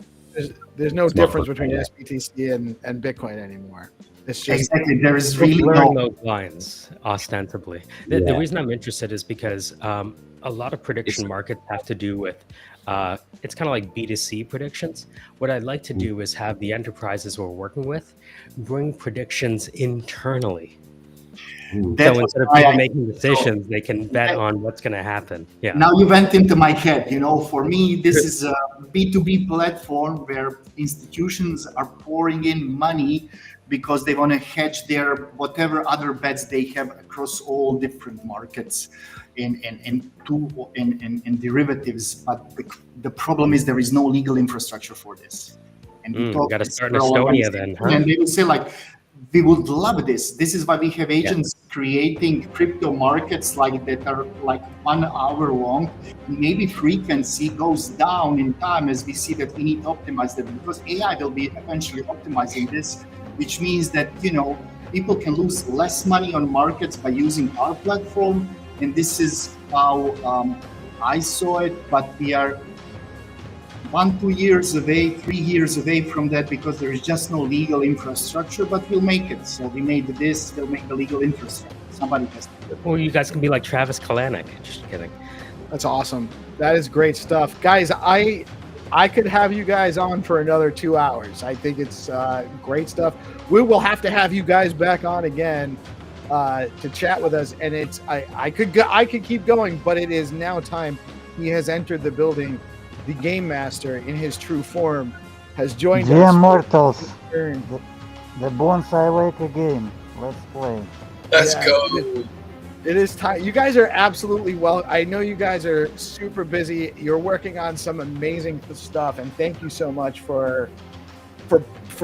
There's no difference between SBTC and Bitcoin anymore. It's just exactly there is really blurring those lines ostensibly. The reason I'm interested is because a lot of prediction markets have to do with it's kind of like B2C predictions. What I'd like to do is have the enterprises we're working with bring predictions internally. So instead of people making decisions, they can bet on what's going to happen. Yeah. Now you went into my head. For me, this is a B2B platform where institutions are pouring in money because they want to hedge their whatever other bets they have across all different markets and derivatives. But the problem is there is no legal infrastructure for this. And we got to start in Estonia then, huh? And they will say we would love this. This is why we have agents creating crypto markets like that are like 1 hour long. Maybe frequency goes down in time as we see that we need to optimize them, because AI will be eventually optimizing this, which means that, you know, people can lose less money on markets by using our platform. And this is how I saw it, but we are 1-2 years away, 3 years away from that, because there is just no legal infrastructure, but we'll make it. So we made this, we'll make the legal infrastructure. Somebody has to do it. Well, you guys can be like Travis Kalanick. Just kidding. That's awesome. That is great stuff. Guys, I could have you guys on for another 2 hours. I think it's great stuff. We will have to have you guys back on again to chat with us. And it's I could keep going, but it is now time. He has entered the building. The Game Master in his true form has joined us. Dear mortals, the bonsai awake again. Let's play. Let's go. It is time. You guys are absolutely well. I know you guys are super busy. You're working on some amazing stuff, and thank you so much for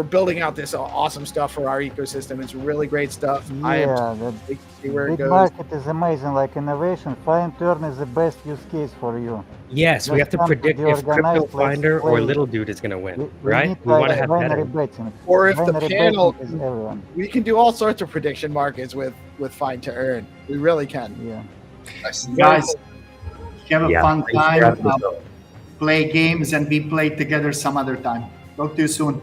building out this awesome stuff for our ecosystem. It's really great stuff. I am the to see where it big goes. market is amazing, like innovation. Find turn is the best use case for you. Yes, we have to Just come to predict if Crypto DeOrganized, let's Finder or play. Little Dude is going to win, We right? need We want to like have binary better. betting. Or if the Binary panel, betting is everyone. we can do all sorts of prediction markets with Find to Earn. We really can. Yeah. Guys, have a fun thanks for time. having us on. Play games, and we play together some other time. Talk to you soon.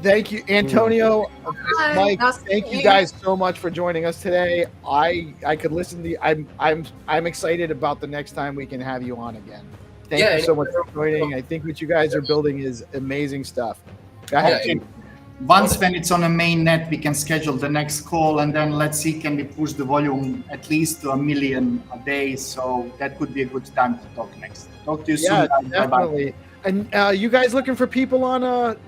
Thank you, Antonio, Hi. Mike. Nice to Thank meet you you. guys so much for joining us today. I could listen to you. I'm excited about the next time we can have you on again. Thank Yeah, you so much for joining. I think what you guys are building is amazing stuff. Go ahead. Yeah, Once when it's on a main net, we can schedule the next call, and then let's see, can we push the volume at least to 1 million a day? So that could be a good time to talk next. Talk to you Yeah, soon. Bye-bye. definitely. And you guys looking for people on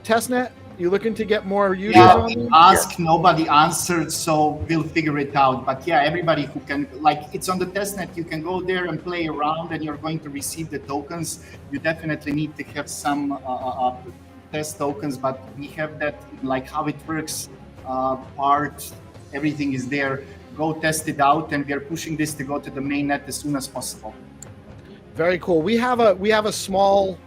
testnet? You looking to get more users Yeah, on there? ask, nobody answered, so we'll figure it out. But yeah, everybody who can, like, it's on the testnet, you can go there and play around, and you're going to receive the tokens. You definitely need to have some test tokens, but we have that, like how it works, part, everything is there. Go test it out, and we are pushing this to go to the main net as soon as possible. Very cool. We have a small,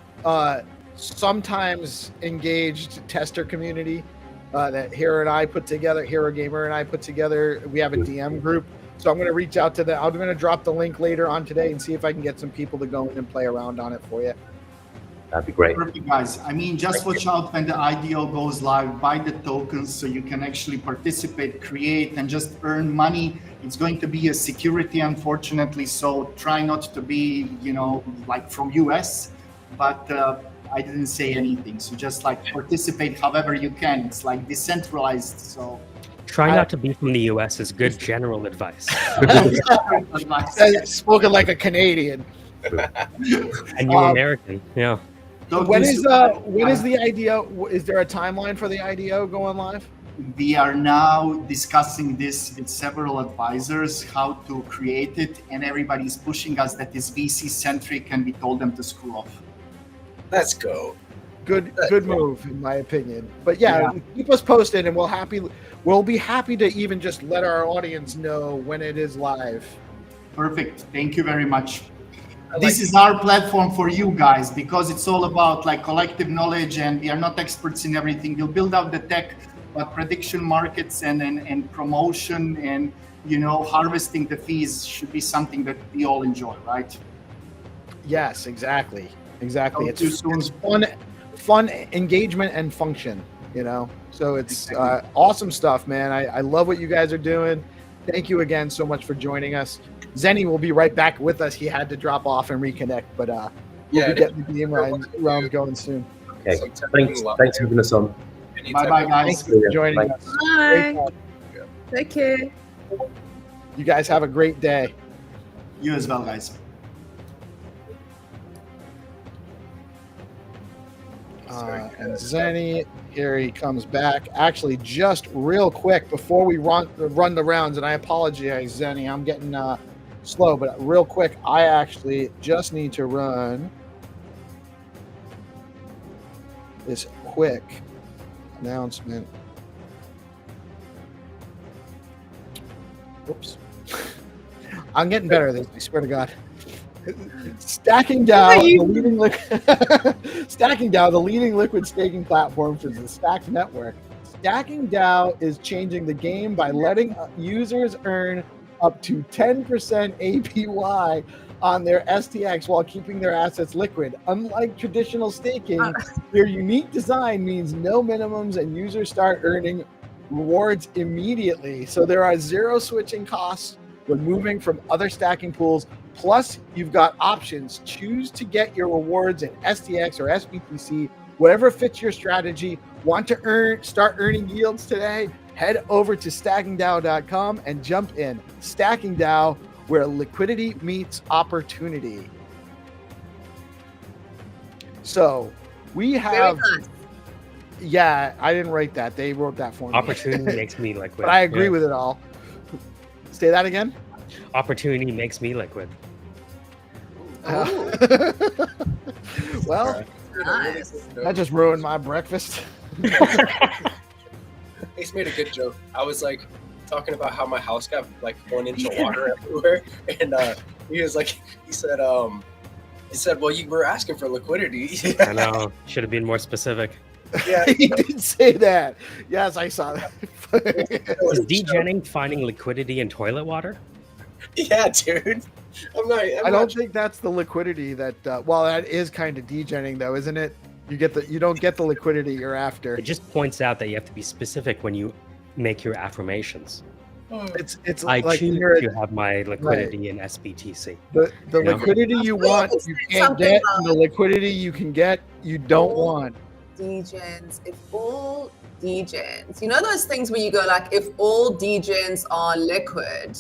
sometimes engaged tester community that Hero Gamer and I put together. We have a DM group, so I'm going to reach out to them. I'm going to drop the link later on today and see if I can get some people to go in and play around on it for you. That'd be great. Perfect, guys. I mean, just watch out when the IDO goes live. Buy the tokens so you can actually participate, create, and just earn money. It's going to be a security, unfortunately. So try not to be, like from US. But I didn't say anything. So just like participate however you can. It's like decentralized. So Try not to be from the US is good general advice. Spoken like a Canadian. And you're American, yeah. When is the IDO? Is there a timeline for the IDO going live? We are now discussing this with several advisors, how to create it, and everybody's pushing us that is VC centric, and we told them to screw off. Let's go. Good move, in my opinion. But yeah, keep us posted, and we'll be happy to even just let our audience know when it is live. Perfect. Thank you very much. This is our platform for you guys, because it's all about like collective knowledge, and we are not experts in everything. We'll build out the tech, but prediction markets and promotion and harvesting the fees should be something that we all enjoy, right? Yes, exactly. It's fun engagement and function, So it's awesome stuff, man. I love what you guys are doing. Thank you again so much for joining us. Zenny will be right back with us. He had to drop off and reconnect, but we'll be getting the game rounds going soon. Okay, thanks for having us on. Bye-bye, guys. Thanks for joining us. Bye. Take care. You guys have a great day. You as well, guys. And Zenny, here he comes back. Actually, just real quick before we run the rounds, and I apologize, Zenny, I'm getting slow, but real quick, I actually just need to run this quick announcement. Oops. I'm getting better at this, I swear to God. Stacking DAO, the leading liquid staking platform for the Stacked network. Stacking DAO is changing the game by letting users earn up to 10% APY on their STX while keeping their assets liquid. Unlike traditional staking, their unique design means no minimums and users start earning rewards immediately. So there are zero switching costs when moving from other stacking pools. Plus, you've got options. Choose to get your rewards in STX or SBTC, whatever fits your strategy. Want to start earning yields today? Head over to stackingdao.com and jump in. Stacking DAO, where liquidity meets opportunity. So we have... Yeah, I didn't write that. They wrote that for me. Opportunity makes me liquid. But I agree with it all. Say that again. Opportunity makes me liquid. Well, Nice. that just ruined my breakfast. Ace made a good joke. I was like talking about how my house got like 1 inch of water everywhere, and he said, well, you were asking for liquidity. I know. Should have been more specific. Yeah, He did say that. Yes, I saw that. Is degenning finding liquidity in toilet water? yeah, dude. I don't think that's the liquidity that. Well, that is kind of degenning, though, isn't it? You don't get the liquidity you're after. It just points out that you have to be specific when you make your affirmations. It's I like choose you're to have my liquidity in SBTC. the You know? liquidity you want, you can't get, and the liquidity you can get, you don't want. Degens, if all degens, you know those things where you go like, if all degens are liquid,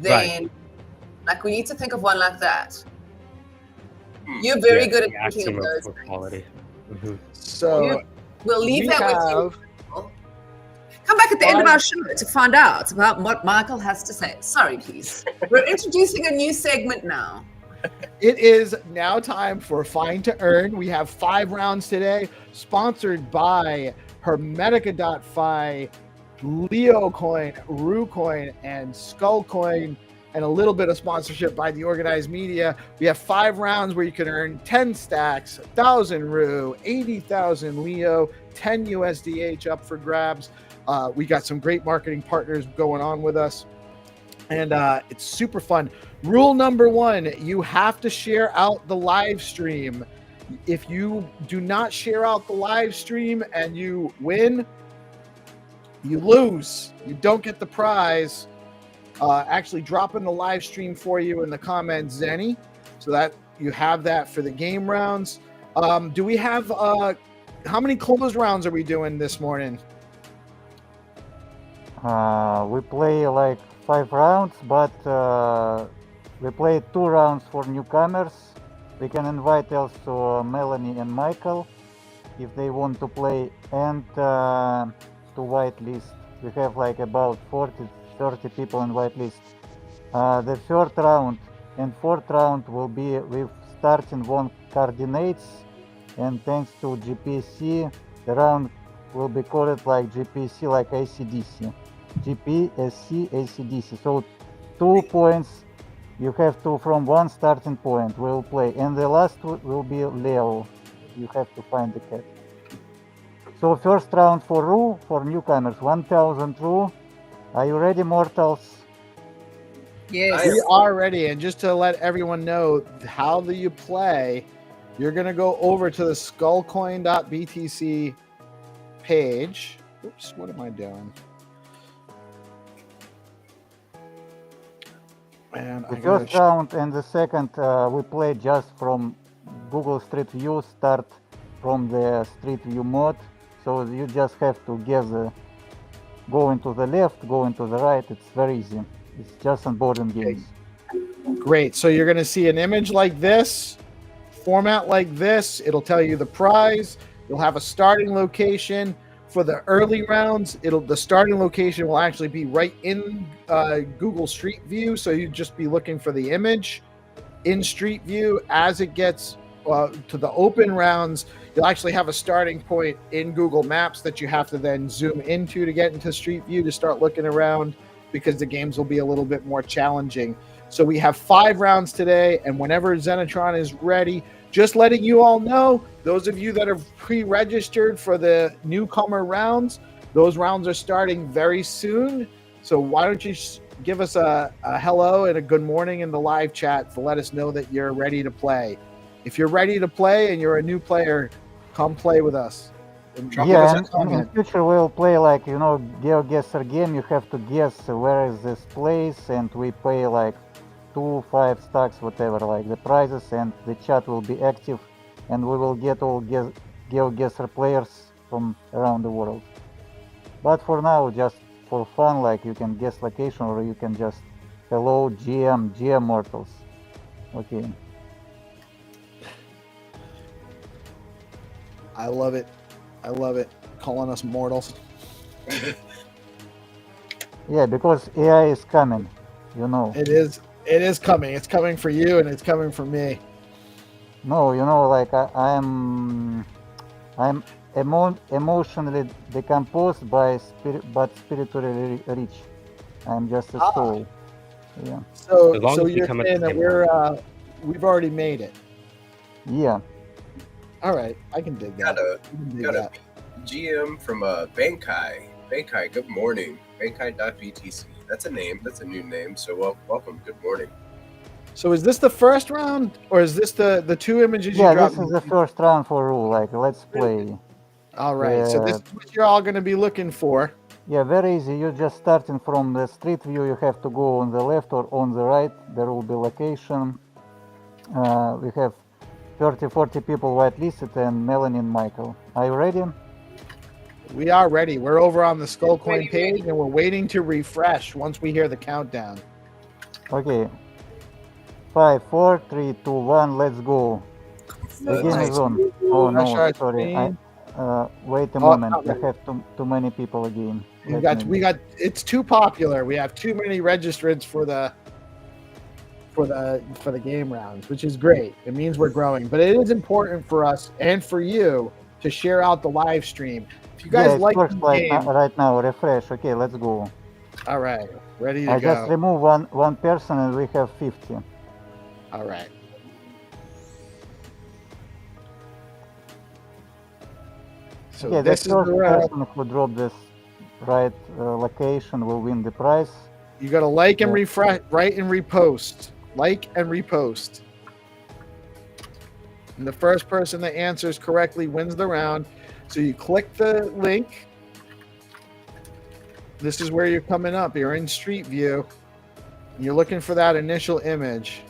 then like we need to think of one like that. You're very good at thinking of those things. Quality. Mm-hmm. So We'll leave we that with have- you. Come back at the end of our show to find out about what Michael has to say. Sorry, please. We're introducing a new segment now. It is now time for Find to Earn. We have 5 rounds today, sponsored by Hermetica.fi, LeoCoin, RuCoin, and SkullCoin, and a little bit of sponsorship by DeOrganized Media. We have 5 rounds where you can earn 10 stacks, 1,000 Ru, 80,000 Leo, 10 USDH up for grabs. We got some great marketing partners going on with us, and it's super fun. Rule number 1, you have to share out the live stream. If you do not share out the live stream and you win, you lose. You don't get the prize. Actually dropping the live stream for you in the comments, Zenny, so that you have that for the game rounds. Do we have how many closed rounds are we doing this morning? We play like 5 rounds, but we play 2 rounds for newcomers. We can invite also Melanie and Michael if they want to play, and to whitelist. We have like about 30 people in whitelist. The 3rd round and 4th round will be with starting 1 coordinates, and thanks to GPSC, the round will be called like GPSC, like ACDC. GPSC ACDC. So 2 points you have to from 1 starting point will play, and the last will be Leo. You have to find the cat. So 1st round for Ru, for newcomers, 1,000 Ru. Are you ready, mortals? Yes. We are ready, and just to let everyone know how do you play, you're going to go over to the skullcoin.btc page. Oops, what am I doing? And The 1st round and the 2nd we play just from Google Street View, start from the Street View mode. So you just have to guess going to the left, going to the right. It's very easy. It's just onboarding games. Great. So you're going to see an image like this, format like this. It'll tell you the prize. You'll have a starting location. For the early rounds, the starting location will actually be right in Google Street View. So you'd just be looking for the image in Street View. As it gets to the open rounds, you'll actually have a starting point in Google Maps that you have to then zoom into to get into Street View to start looking around. because the games will be a little bit more challenging. So we have 5 rounds today, and whenever Xenitron is ready, just letting you all know, those of you that are pre-registered for the newcomer rounds, those rounds are starting very soon. So why don't you give us a hello and a good morning in the live chat to let us know that you're ready to play. If you're ready to play and you're a new player, come play with us. Yeah, and in future we'll play like, GeoGuessr game. You have to guess where is this place, and we pay like 2, 5 stacks, whatever, like the prizes, and the chat will be active, and we will get all GeoGuessr players from around the world. But for now, just for fun, like you can guess location, or you can just hello GM mortals. Okay. I love it. Calling us mortals. Yeah, because AI is coming, It is coming. It's coming for you, and it's coming for me. No, like I'm emotionally decomposed but spiritually rich. I'm just a soul. Yeah. So you're saying that we've already made it. Yeah. All right, I can dig that. Got a GM from Bankai. Bankai, good morning. Bankai.btc. That's a name. That's a new name. So welcome. Good morning. So is this the first round, or is this the 2 images you dropped? dropped? This is the first round for rule. Like, let's play. All right. So this is what you're all going to be looking for. Yeah, very easy. You're just starting from the street view. You have to go on the left or on the right. There will be location. We have 30-40 people whitelisted, and Melanie and Michael. Are you ready? We are ready. We're over on the Skullcoin page, and we're waiting to refresh once we hear the countdown. Okay. 5, 4, 3, 2, 1. Let's go. The game is on. Oh no, sorry. Wait a moment. I have too many people again. It's too popular. We have too many registrants for the game rounds, which is great. It means we're growing, but it is important for us and for you to share out the live stream. If you guys like the game, right now, refresh. Okay, let's go. All right, ready to go. I just remove one person, and we have 50. All right. So okay, this is the person who dropped this right location will win the prize. You got to like and refresh, right, and repost. Like and repost. And the first person that answers correctly wins the round. So you click the link. This is where you're coming up. You're in Street View. And you're looking for that initial image.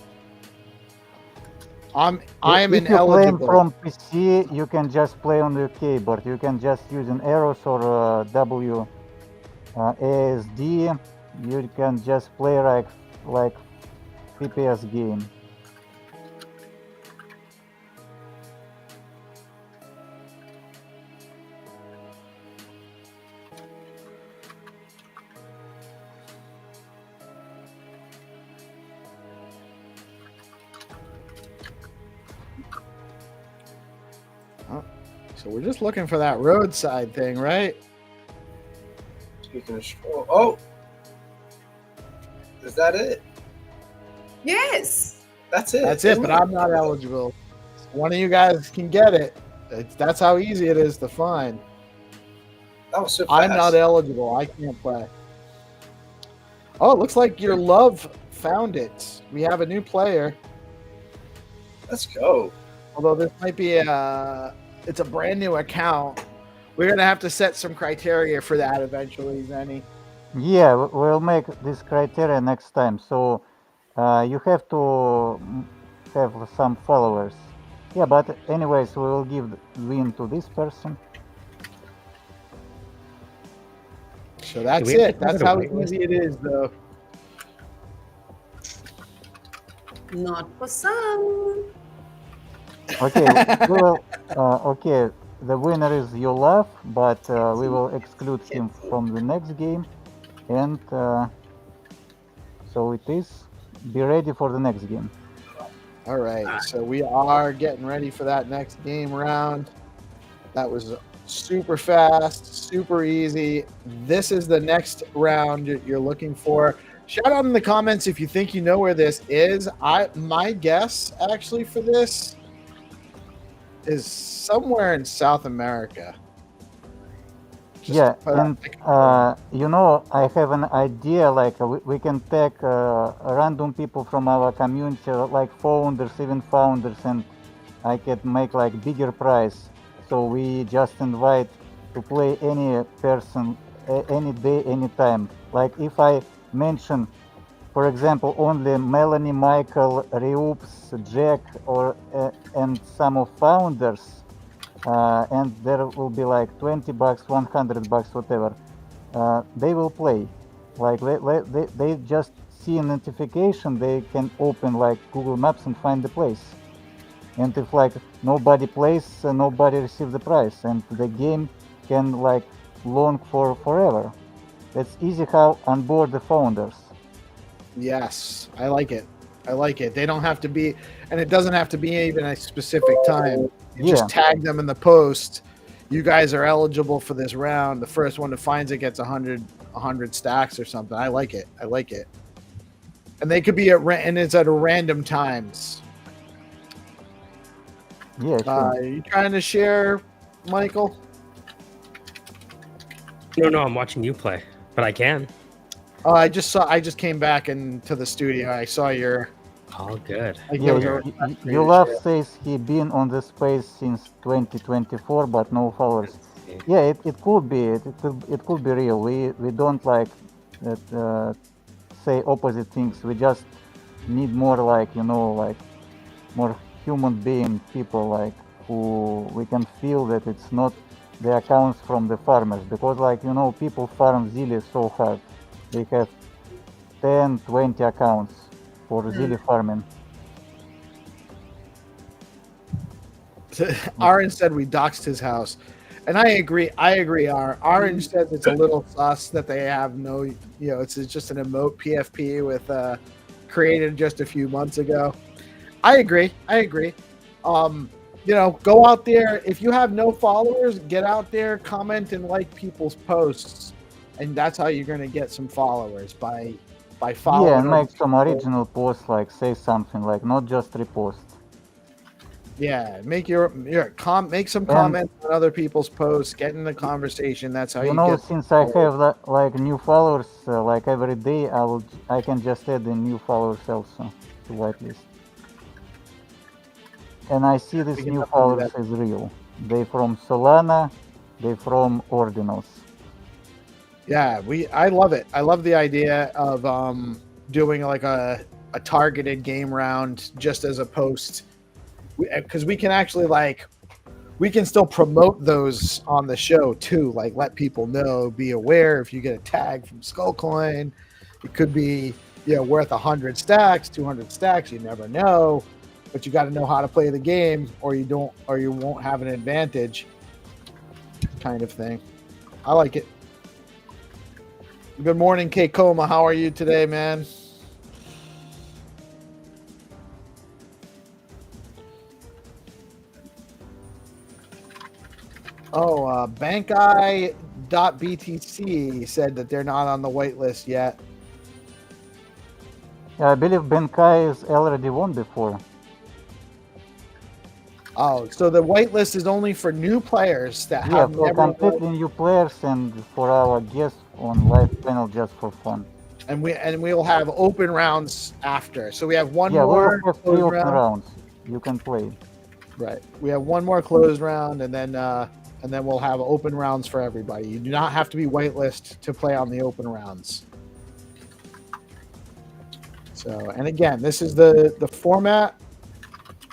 I am ineligible. If you play from PC, you can just play on the keyboard. You can just use an arrows or WASD. You can just play like PPS game. So we're just looking for that roadside thing, right? Speaking of scroll, oh, is that it? Yes. That's it. That's it, but I'm not eligible. One of you guys can get it. That's how easy it is to find. That was so fast. I'm not eligible. I can't play. Oh, it looks like your love found it. We have a new player. Let's go. Although this might be it's a brand new account. We're going to have to set some criteria for that eventually, Zenny. Yeah, we'll make this criteria next time. So you have to have some followers. Yeah, but anyways, we will give win to this person. So that's it. That's how easy it is, though. Not for some. Okay, okay. The winner is your love, but we will exclude him from the next game, and so it is. Be ready for the next game. All right, so we are getting ready for that next game round. That was super fast, super easy. This is the next round you're looking for. Shout out in the comments if you think you know where this is. My guess actually for this is somewhere in South America. Yeah, and you know, I have an idea, like we can take random people from our community, like founders, even founders, and I can make like bigger prize. So we just invite to play any person, any day, anytime. Like if I mention, for example, only Melanie, Michael, Reups, Jack, or and some of founders, and there will be like $20, $100, whatever. They will play. Like they just see a notification, they can open like Google Maps and find the place. And if like nobody plays, nobody receives the prize, and the game can like long for forever. That's easy how onboard the founders. Yes, I like it. I like it. They don't have to be, and it doesn't have to be even a specific time. You just tag them in the post. You guys are eligible for this round. The first one that finds it gets 100 stacks or something. I like it. I like it. And they could be and it's at random times. Yeah. Sure. Are you trying to share, Michael? No, I'm watching you play, but I can. I just came back into the studio. I saw your. Oh, good. You love says he been on the space since 2024, but no followers. Yeah, it could be. It could be real. We don't like say opposite things. We just need more like like more human being people like who we can feel that it's not the accounts from the farmers, because like people farm Zilli so hard. They have 10, 20 accounts for Zilli farming. Orange said we doxed his house, and I agree. Orange says it's a little sus that they have no, it's just an emote PFP with created just a few months ago. I agree. Go out there. If you have no followers, get out there, comment and like people's posts, and that's how you're going to get some followers by following. Yeah, and make some original posts, like say something, like not just repost. Yeah, make make some comments on other people's posts, get in the conversation. That's how you get. Since I have like new followers, like every day, I can just add the new followers also to whitelist. And I see these new followers as real. They from Solana, they from Ordinals. Yeah, I love it. I love the idea of doing like a targeted game round just as a post, because we can actually we can still promote those on the show too. Like let people know, be aware if you get a tag from Skullcoin, it could be worth 100 stacks, 200 stacks. You never know, but you got to know how to play the game, or you won't have an advantage. Kind of thing. I like it. Good morning, K-Coma. How are you today, man? Oh, BankEye.btc said that they're not on the whitelist yet. Yeah, I believe BankEye is already won before. Oh, so the whitelist is only for new players that have for never completely new players and for our guests on live panel just for fun. And we'll have open rounds after. So we have one more. We'll have 3 open rounds. You can play. Right. We have one more closed round, and then we'll have open rounds for everybody. You do not have to be whitelist to play on the open rounds. So, and again, this is the format.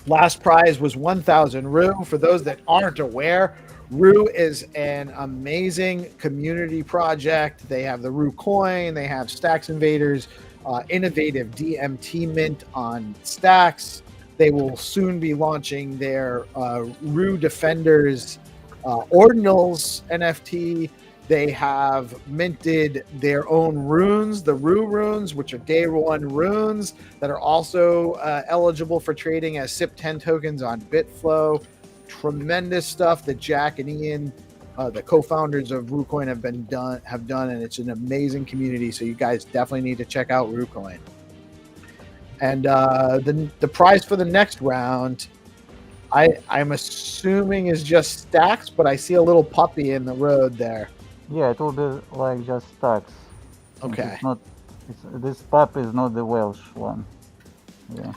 Last prize was 1,000 Rue. For those that aren't aware, Rue is an amazing community project. They have the Rue coin. They have Stacks Invaders, innovative DMT mint on Stacks. They will soon be launching their Rue Defenders Ordinals NFT. They have minted their own runes, the Rue runes, which are day one runes that are also eligible for trading as SIP10 tokens on BitFlow. Tremendous stuff that Jack and Ian the co-founders of RuCoin have done, and it's an amazing community. So you guys definitely need to check out RuCoin. And the prize for the next round, I'm assuming is just stacks, but I see a little puppy in the road there. Yeah, it will be like just stacks. Okay. This pup is not the Welsh one. Yeah.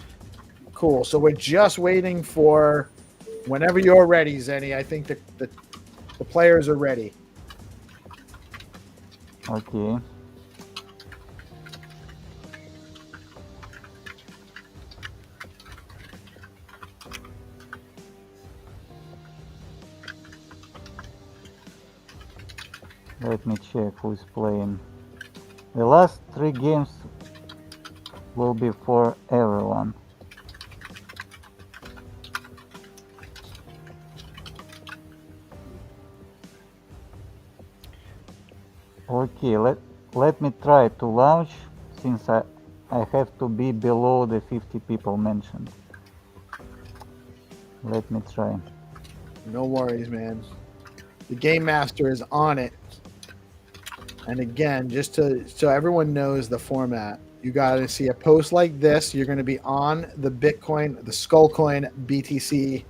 Cool. So we're just waiting for whenever you're ready, Zenny. I think the players are ready. Okay. Let me check who's playing. The last 3 games will be for everyone. Okay, let me try to launch, since I have to be below the 50 people mentioned. Let me try. No worries, man. The game master is on it. And again, just so everyone knows the format, you got to see a post like this. You're going to be on the Bitcoin, the Skullcoin BTC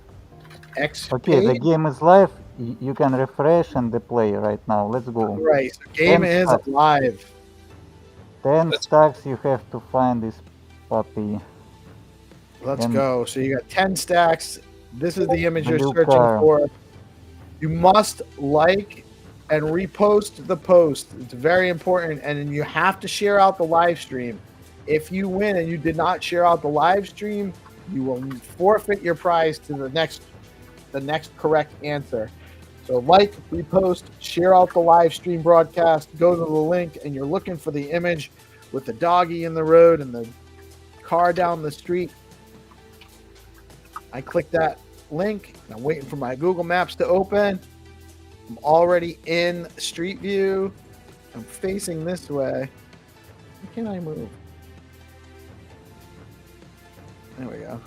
X. Okay, page. the game is live. You can refresh and play right now. Let's go. Right, so game is stacks. live. 10 stacks. You have to find this puppy. Let's go. So you got 10 stacks. This is the image you're Blue searching car. for. You must like and repost the post. It's very important. And then you have to share out the live stream. If you win and you did not share out the live stream, you will forfeit your prize to the next correct answer. So like, repost, share out the live stream broadcast, go to the link, and you're looking for the image with the doggy in the road and the car down the street. I click that link. I'm waiting for my Google Maps to open. I'm already in Street View. I'm facing this way. Why can't I move? There we go.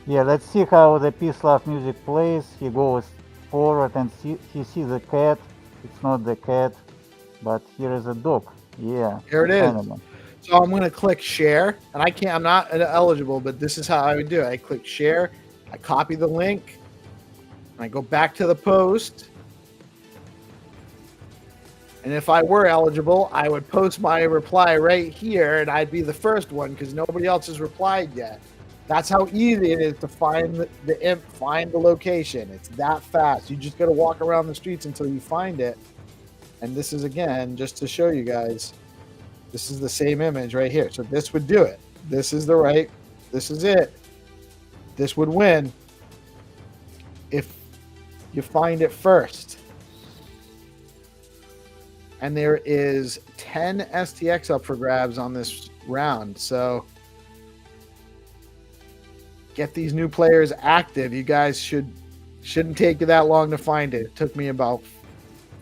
Yeah, let's see how the PeaceLoveMusic plays. He goes forward and he sees a cat. It's not the cat, but here is a dog. Yeah. Here it is. Animal. So I'm going to click share, and I'm not eligible, but this is how I would do it. I click share, I copy the link, and I go back to the post. And if I were eligible, I would post my reply right here, and I'd be the first one because nobody else has replied yet. That's how easy it is to find find the location. It's that fast. You just got to walk around the streets until you find it. And this is, again, just to show you guys, this is the same image right here. So this would do it. This is this is it. This would win if you find it first. And there is 10 STX up for grabs on this round. So get these new players active. You guys shouldn't take you that long to find it. It took me about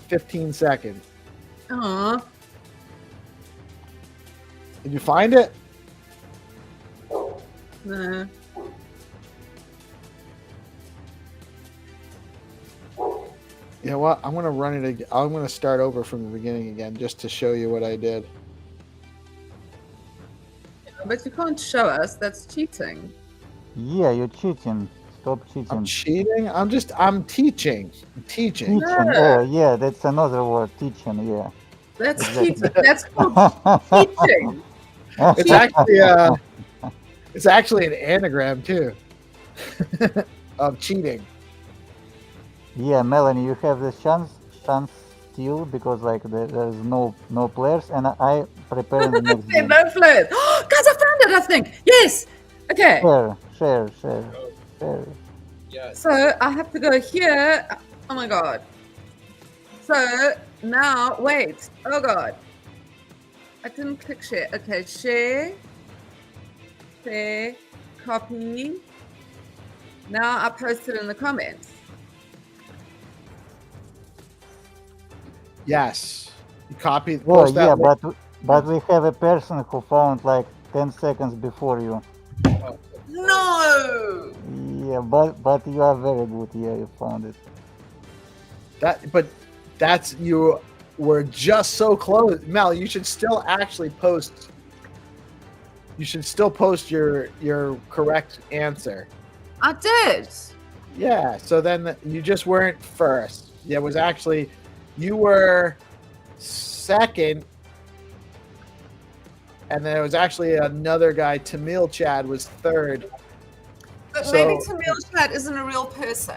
15 seconds. Aww. Did you find it? No. You know what? I'm going to run it again. I'm going to start over from the beginning again just to show you what I did. But you can't show us. That's cheating. Yeah, you're cheating. Stop cheating. I'm cheating? I'm teaching. I'm teaching. Teaching. Oh, yeah, that's another word. Teaching, yeah. That's Exactly. cheating. That's called teaching. It's actually an anagram too of cheating. Yeah, Melanie, you have the chance still because like there's no players, and I prepare the next game. No players. Guys, I found it, I think. Yes. Okay. Share. Yeah. So I have to go here. Oh my god. So now, wait. Oh god. I didn't click share. Okay, share, copy. Now I post it in the comments. Yes. You copy. Oh Post that yeah, link. but we have a person who found like 10 seconds before you. No. Yeah, but you are very good. Yeah, you found it. But that's you were just so close. Mel, you should still actually post. You should still post your correct answer. I did. Yeah. So then you just weren't first. It was actually you were second. And there was actually another guy, Tamil Chad, was third. But maybe Tamil Chad isn't a real person.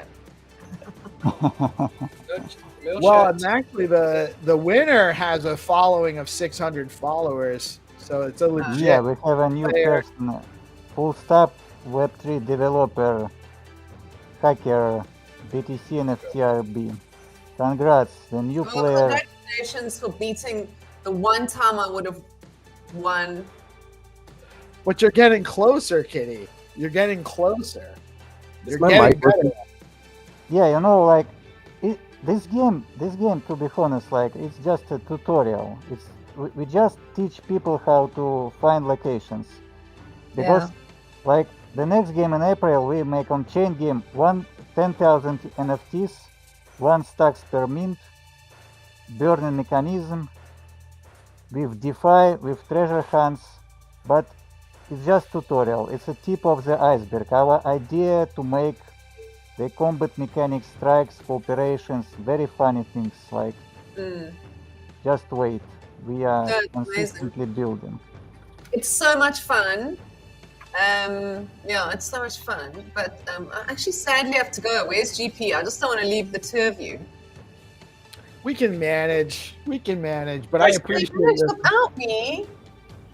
Well, and actually the winner has a following of 600 followers. So it's a legit. Yeah, we have a new player. person, full stack Web3 developer, hacker, BTC NFT RB. Congrats, the new player. Congratulations for beating the one time I would have won. But you're getting closer, Kitty. You're getting closer. You're my getting mic better. Yeah, you know, like this game, to be honest, like it's just a tutorial. We just teach people how to find locations. Because like the next game in April, we make on chain game 10,000 NFTs, 1 stacks per mint, burning mechanism, with DeFi, with treasure hunts, but it's just tutorial. It's a tip of the iceberg. Our idea to make the combat mechanics, strikes, cooperations, very funny things like just wait. We are consistently building. It's so much fun. Yeah, it's so much fun. But I actually sadly have to go. Where's GP? I just don't want to leave the two of you. We can manage. But I appreciate it. Without me.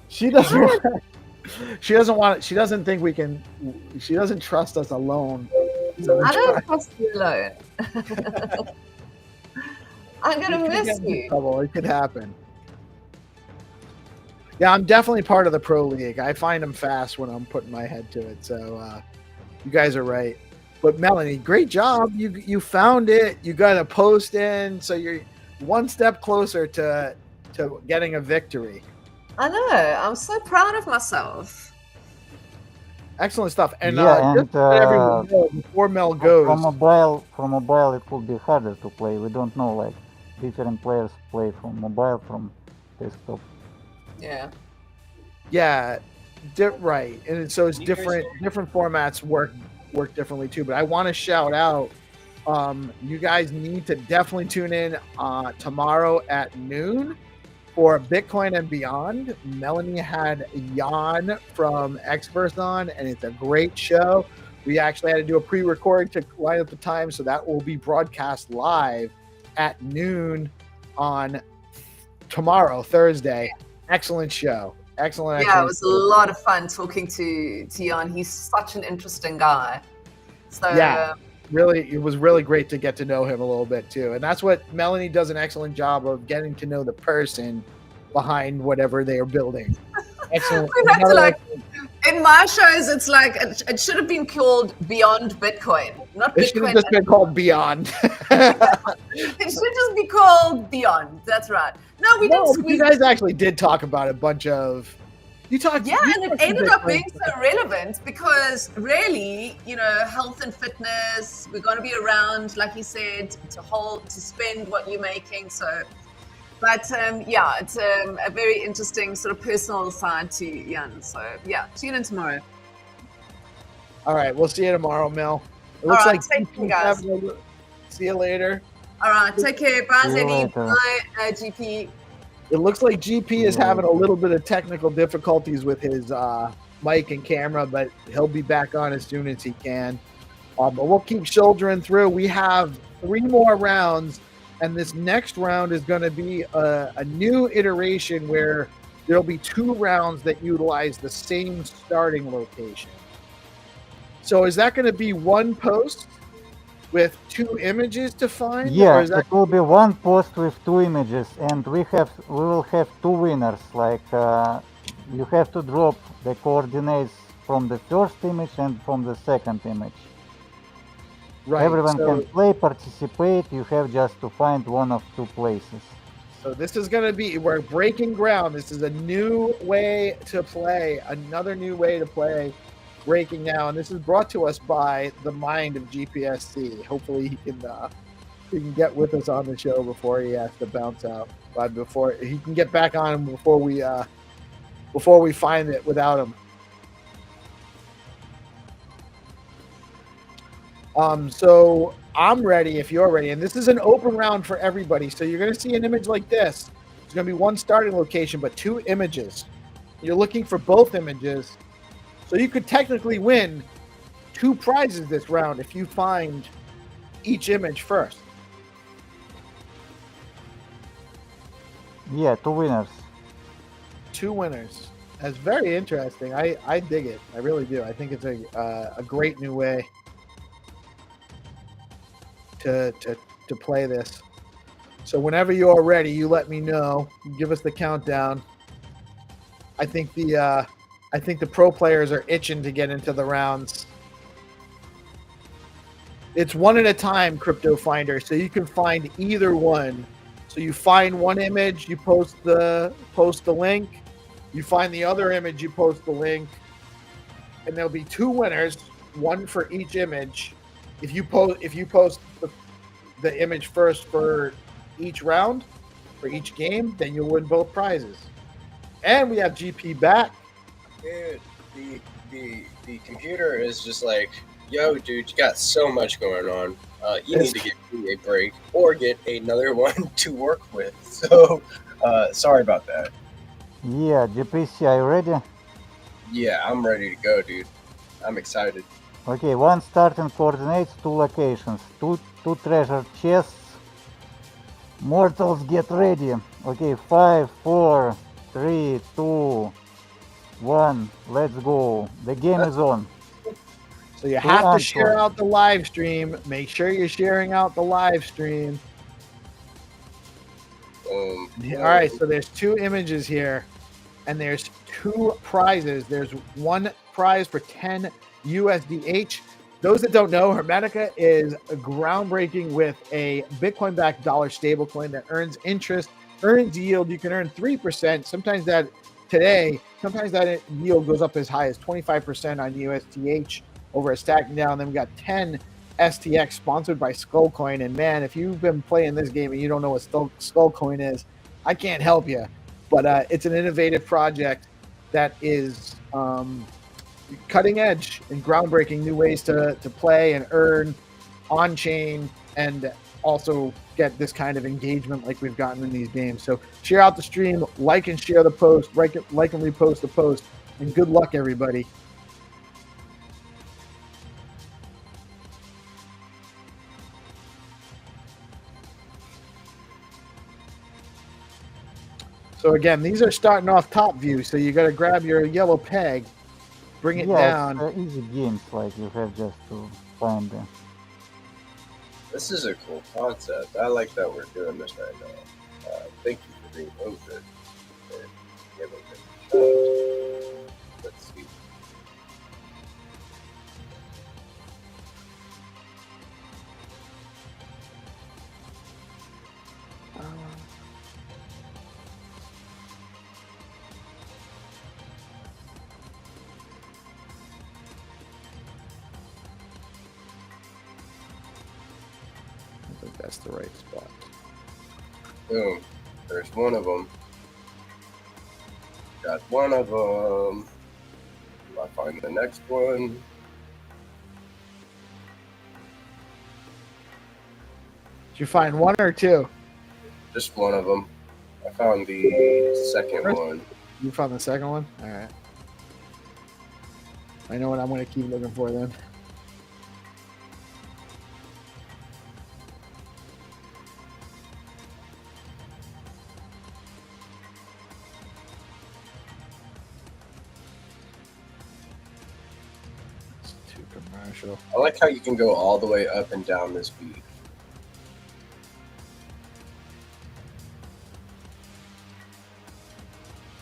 She doesn't want. She doesn't want it. She doesn't think we can. She doesn't trust us alone. So I don't trust you alone. I'm gonna miss you. Trouble. It could happen. Yeah, I'm definitely part of the pro league. I find them fast when I'm putting my head to it. So you guys are right. But Melanie, great job. You found it. You got a post in, so you're one step closer to getting a victory. I know. I'm so proud of myself. Excellent stuff. And Yeah, just to let everyone know, before Mel goes, From mobile, it could be harder to play. We don't know, like different players play from mobile, from desktop. Yeah. yeah, right. And so it's different formats work differently too. But I want to shout out, you guys need to definitely tune in tomorrow at noon for Bitcoin and Beyond. Melanie had Jan from Experts on, and it's a great show. We actually had to do a pre-recording to line up the time, so that will be broadcast live at noon on tomorrow, Thursday. Excellent show. Excellent. Yeah, it was a lot of fun talking to Jan. He's such an interesting guy. So Yeah. Really, it was really great to get to know him a little bit too. And that's what Melanie does an excellent job of, getting to know the person behind whatever they are building. Excellent. we have to, like, in my shows, it's like it should have been called Beyond Bitcoin, not It should have Bitcoin. just been called Beyond. It should just be called Beyond. That's right. No, we didn't No, squeeze. you guys actually did talk about a bunch of. You talked. Yeah, you and it talked ended up Bitcoin. being so relevant because really, health and fitness, we're going to be around, like you said, to spend what you're making. So, but yeah, it's a very interesting sort of personal side to Jan. So yeah, tune in tomorrow. All right, we'll see you tomorrow, Mel. It All looks right, like take care, guys. See you later. All right, take care. Bye, See you Zeddy. later. Bye, GP. It looks like GP is having a little bit of technical difficulties with his mic and camera, but he'll be back on as soon as he can. But we'll keep shouldering through. We have 3 more rounds, and this next round is going to be a new iteration where there'll be 2 rounds that utilize the same starting location. So is that going to be one post with 2 images to find? Yeah, or is that it will be one post with 2 images, and we will have 2 winners. Like you have to drop the coordinates from the first image and from the second image. right? Everyone So- can play, participate. You have just to find one of 2 places. So this is going to be, we're breaking ground. This is a new way to play, another new way to play, breaking now. And this is brought to us by the mind of GPSC. Hopefully he can he can get with us on the show before he has to bounce out. But before he can get back on before we find it without him. So I'm ready if you're ready, and this is an open round for everybody. So you're going to see an image like this. There's going to be one starting location, but 2 images. You're looking for both images, so you could technically win 2 prizes this round if you find each image first. Yeah, 2 winners. 2 winners. That's very interesting. I dig it. I really do. I think it's a great new way to play this. So whenever you're ready, you let me know. Give us the countdown. I think the pro players are itching to get into the rounds. It's one at a time, Crypto Finder, so you can find either one. So you find one image, you post the link. You find the other image, you post the link, and there'll be 2 winners, one for each image. If you post the image first for each round, for each game, then you'll win both prizes. And we have GP back. Dude, the computer is just like, yo, dude, you got so much going on. You need to give me a break or get another one to work with. So, sorry about that. Yeah, GPSC, are you ready? Yeah, I'm ready to go, dude. I'm excited. Okay, 1 starting coordinates, 2 locations, 2 treasure chests. Mortals, get ready. Okay, 5, 4, 3, 2, 1. Let's go. The game is on. So you have to share out the live stream. Make sure you're sharing out the live stream. All right, so there's 2 images here, and there's 2 prizes. There's 1 prize for 10 USDH. Those that don't know, Hermetica is groundbreaking with a Bitcoin-backed dollar stablecoin that earns interest, earns yield. You can earn 3%. Sometimes that yield goes up as high as 25% on USDH over a stacking down. Then we got 10 STX sponsored by Skullcoin. And man, if you've been playing this game and you don't know what Skullcoin is, I can't help you. But it's an innovative project that is cutting edge and groundbreaking new ways to play and earn on chain, and also get this kind of engagement like we've gotten in these games. So share out the stream, like and share the post, like and repost the post, and good luck, everybody. So again, these are starting off top view, so you got to grab your yellow peg, bring it down. It's easy games, like you have just to find them. This is a cool concept. I like that we're doing this right now. Thank you for being open. Let's see. I think that's the right spot. Boom. There's one of them. Got one of them. I'll find the next one. Did you find 1 or 2? Just one of them. I found the second one. You found the second one? All right. I know what I'm going to keep looking for then. It's too commercial. I like how you can go all the way up and down this beat.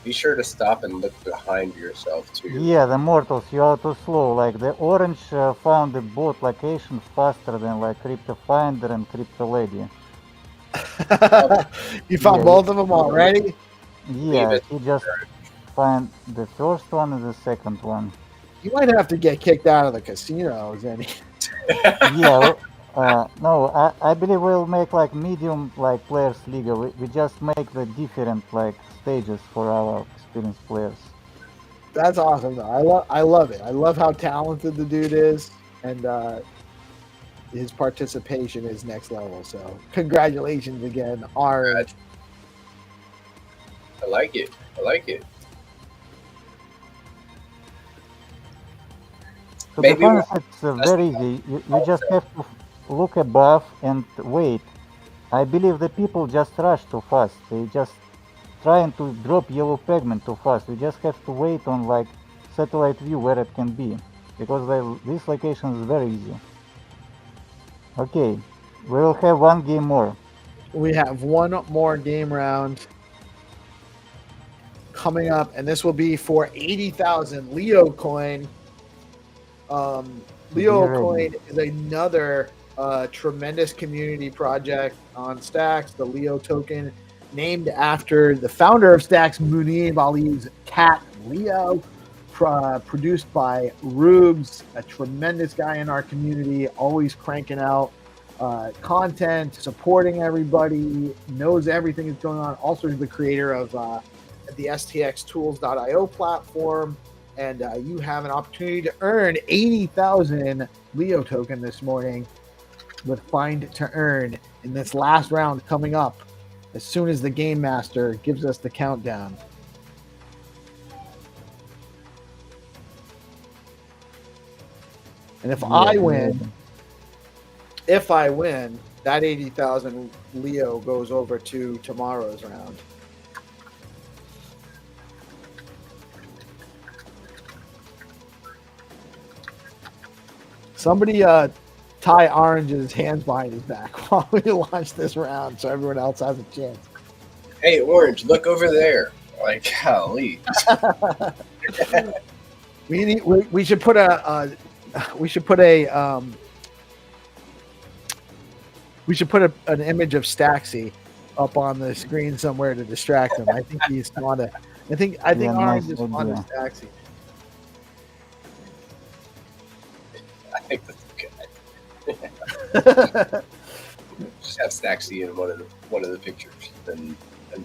Be sure to stop and look behind yourself too. Yeah, the mortals, you are too slow. Like the orange found the both location faster than like Crypto Finder and Crypto Lady. You found both of them already? Yeah, he just find the first one and the second one. You might have to get kicked out of the casino, Zenny. Yeah, No, I believe we'll make like medium like players league. We just make the different like stages for our experienced players. That's awesome, though. I love it. I love how talented the dude is, and his participation is next level. So congratulations again, Orange. I like it. I like it. To Maybe be honest, it's very easy. You just have to look above and wait. I believe the people just rush too fast. They just trying to drop yellow pigment too fast. We just have to wait on like satellite view where it can be, because this location is very easy. Okay, we will have one game more. We have one more game round coming up, and this will be for 80,000 Leo coin. Leo coin is another tremendous community project on Stacks, the Leo token, named after the founder of Stacks, Munib Ali's cat, Leo, produced by Rubes, a tremendous guy in our community, always cranking out content, supporting everybody, knows everything that's going on. Also the creator of the stxtools.io platform. And you have an opportunity to earn 80,000 Leo token this morning with Find to Earn in this last round coming up as soon as the Game Master gives us the countdown. And if I win, that 80,000 Leo goes over to tomorrow's round. Somebody tie Orange's hands behind his back while we launch this round so everyone else has a chance. Hey, Orange, look over there. Like, golly. we should put an image of Staxy up on the screen somewhere to distract him. I think he's on it. I think Orange is on the Staxy. I think that's good. Just have Staxy in one of the pictures and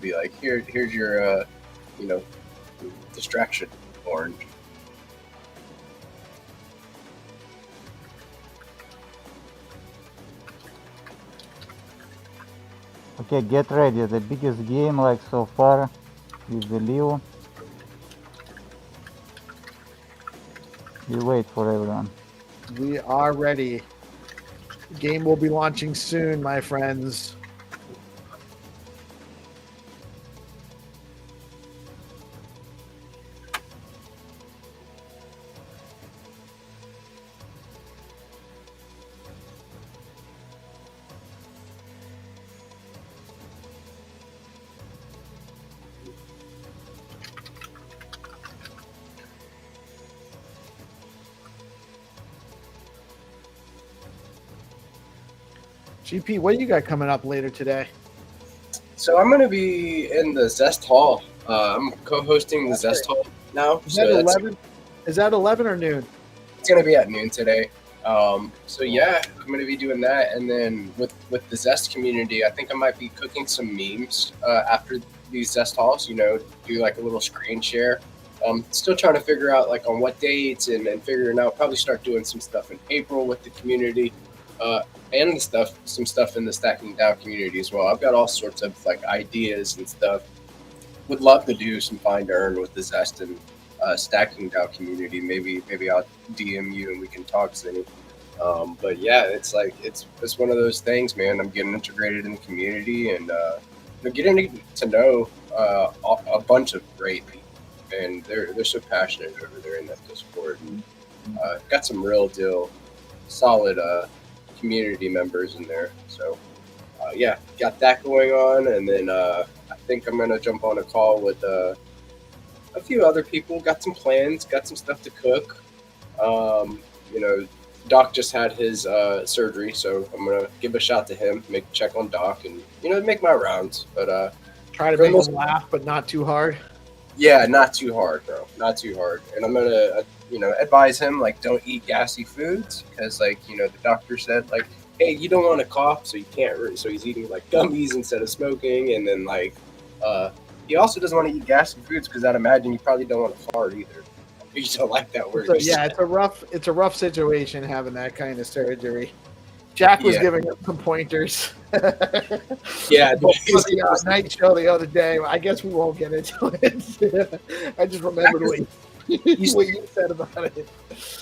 be like, here's your distraction, Orange. Okay, get ready. The biggest game like so far with the Leo. We wait for everyone. We are ready. The game will be launching soon, my friends. GP, what do you got coming up later today? So I'm going to be in the Zest Hall. I'm co-hosting the Zest Hall now. Is that 11? Is that 11 or noon? It's going to be at noon today. So yeah, I'm going to be doing that. And then with the Zest community, I think I might be cooking some memes after these Zest Halls, do like a little screen share. Still trying to figure out like on what dates and figuring out, probably start doing some stuff in April with the community. And some stuff in the Stacking DAO community as well. I've got all sorts of like ideas and stuff. Would love to do some Find Earn with the Zest and Stacking DAO community. Maybe I'll DM you and we can talk, Zenny. But yeah, it's like it's one of those things, man. I'm getting integrated in the community and getting to know a bunch of great people, and they're so passionate over there in that Discord. And, got some real deal, solid community members in there. So yeah, got that going on, and then I think I'm gonna jump on a call with a few other people. Got some plans, got some stuff to cook. Doc just had his surgery, so I'm gonna give a shout to him, make a check on Doc, and make my rounds. But try to make him laugh, but not too hard. Yeah, not too hard, bro. Not too hard. And I'm gonna advise him like don't eat gassy foods because the doctor said like hey, you don't want to cough, so you can't. So he's eating like gummies instead of smoking, and then like he also doesn't want to eat gassy foods because I'd imagine you probably don't want to fart either. You just don't like that word. So, yeah, it's a rough situation having that kind of surgery. Jack was giving us some pointers. Yeah, the night show the other day. I guess we won't get into it. I just remembered what you said about it.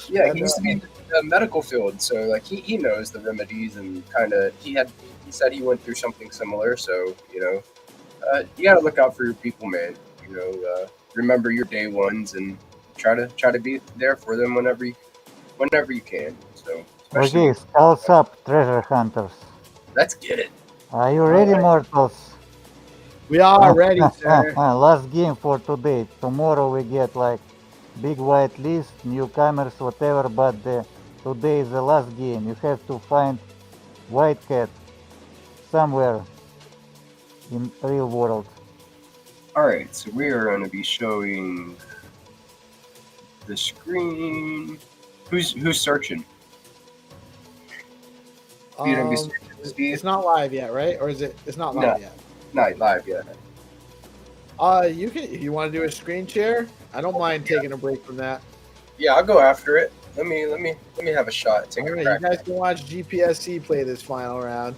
Yeah, he used to be in the medical field, so like he knows the remedies and kind of he said he went through something similar. So you gotta look out for your people, man. Remember your day ones and try to be there for them whenever you can. So. Okay, skulls up, treasure hunters. Let's get it. Are you ready, mortals? We are ready, sir. Last game for today. Tomorrow we get like big white list, newcomers, whatever, but today is the last game. You have to find white cat somewhere in real world. All right, so we are going to be showing the screen. Who's searching? It's not live yet, right? Or is it? It's not live yet. Not live yet. You want to do a screen share? I don't mind taking a break from that. Yeah, I'll go after it. Let me have a shot. Take a crack. You guys can watch GPSC play this final round.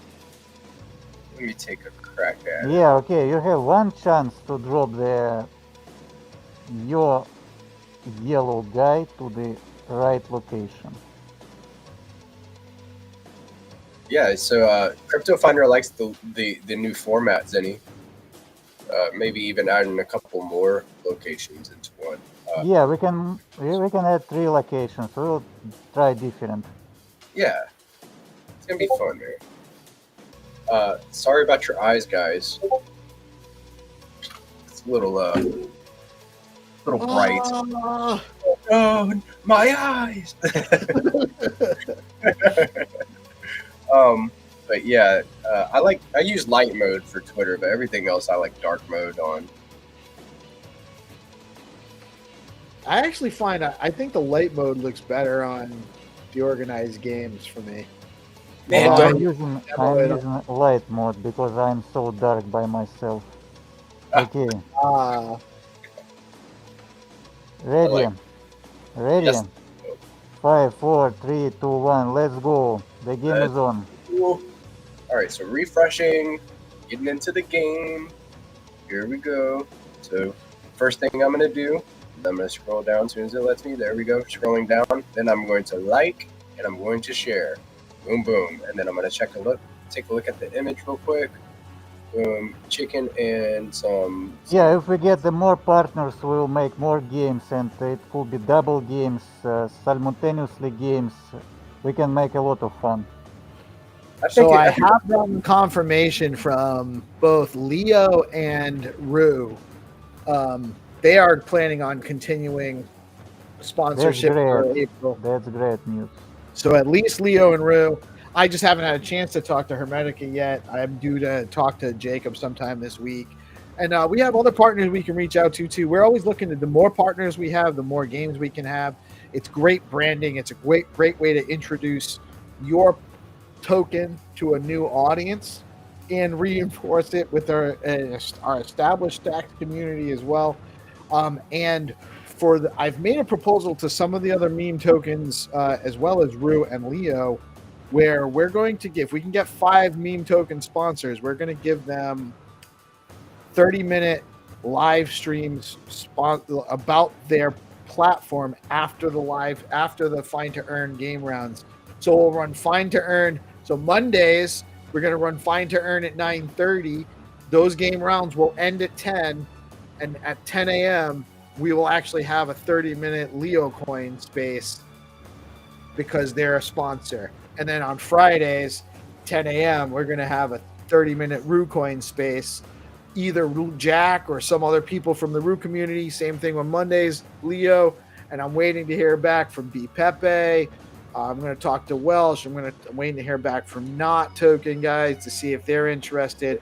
Let me take a crack at it. Yeah, okay. You have one chance to drop your yellow guy to the right location. Yeah, so Crypto Finder likes the new format, Zenny. Maybe even adding a couple more locations into one. Yeah, we can add 3 locations. We'll try different. Yeah, it's gonna be fun, man. Sorry about your eyes, guys. It's a little bright. Oh, my eyes. But yeah, I use light mode for Twitter, but everything else I like dark mode on. I actually find I think the light mode looks better on DeOrganized games for me. Man, I'm using light mode because I'm so dark by myself. Okay. Ready? Ready? Yes. 5, 4, 3, 2, 1. Let's go. The game is on. Cool. All right, so refreshing, getting into the game. Here we go. So first thing I'm going to do, I'm going to scroll down as soon as it lets me. There we go, scrolling down. Then I'm going to like, and I'm going to share. Boom, boom. And then I'm going to take a look at the image real quick. Boom, chicken and some... Yeah, if we get the more partners, we'll make more games, and it could be double games, simultaneously games. We can make a lot of fun. I have gotten confirmation from both Leo and Rue. They are planning on continuing sponsorship for April. That's great news. So at least Leo and Rue. I just haven't had a chance to talk to Hermetica yet. I'm due to talk to Jacob sometime this week. And we have other partners we can reach out to, too. We're always looking at the more partners we have, the more games we can have. It's great branding. It's a great way to introduce your token to a new audience and reinforce it with our established stacked community as well. And I've made a proposal to some of the other meme tokens as well as Rue and Leo, where we're going to give, if we can get 5 meme token sponsors, we're going to give them 30-minute live streams about their platform after the Find to Earn game rounds. So we'll run Find to Earn. So Mondays, we're going to run Find to Earn at 9:30. Those game rounds will end at 10. And at 10 a.m., we will actually have a 30-minute Leo coin space because they're a sponsor. And then on Fridays, 10 a.m., we're going to have a 30-minute Rue coin space. Either Jack or some other people from the Rue community. Same thing on Mondays, Leo. And I'm waiting to hear back from B. Pepe. I'm going to talk to Welsh. I'm waiting to hear back from Not Token guys to see if they're interested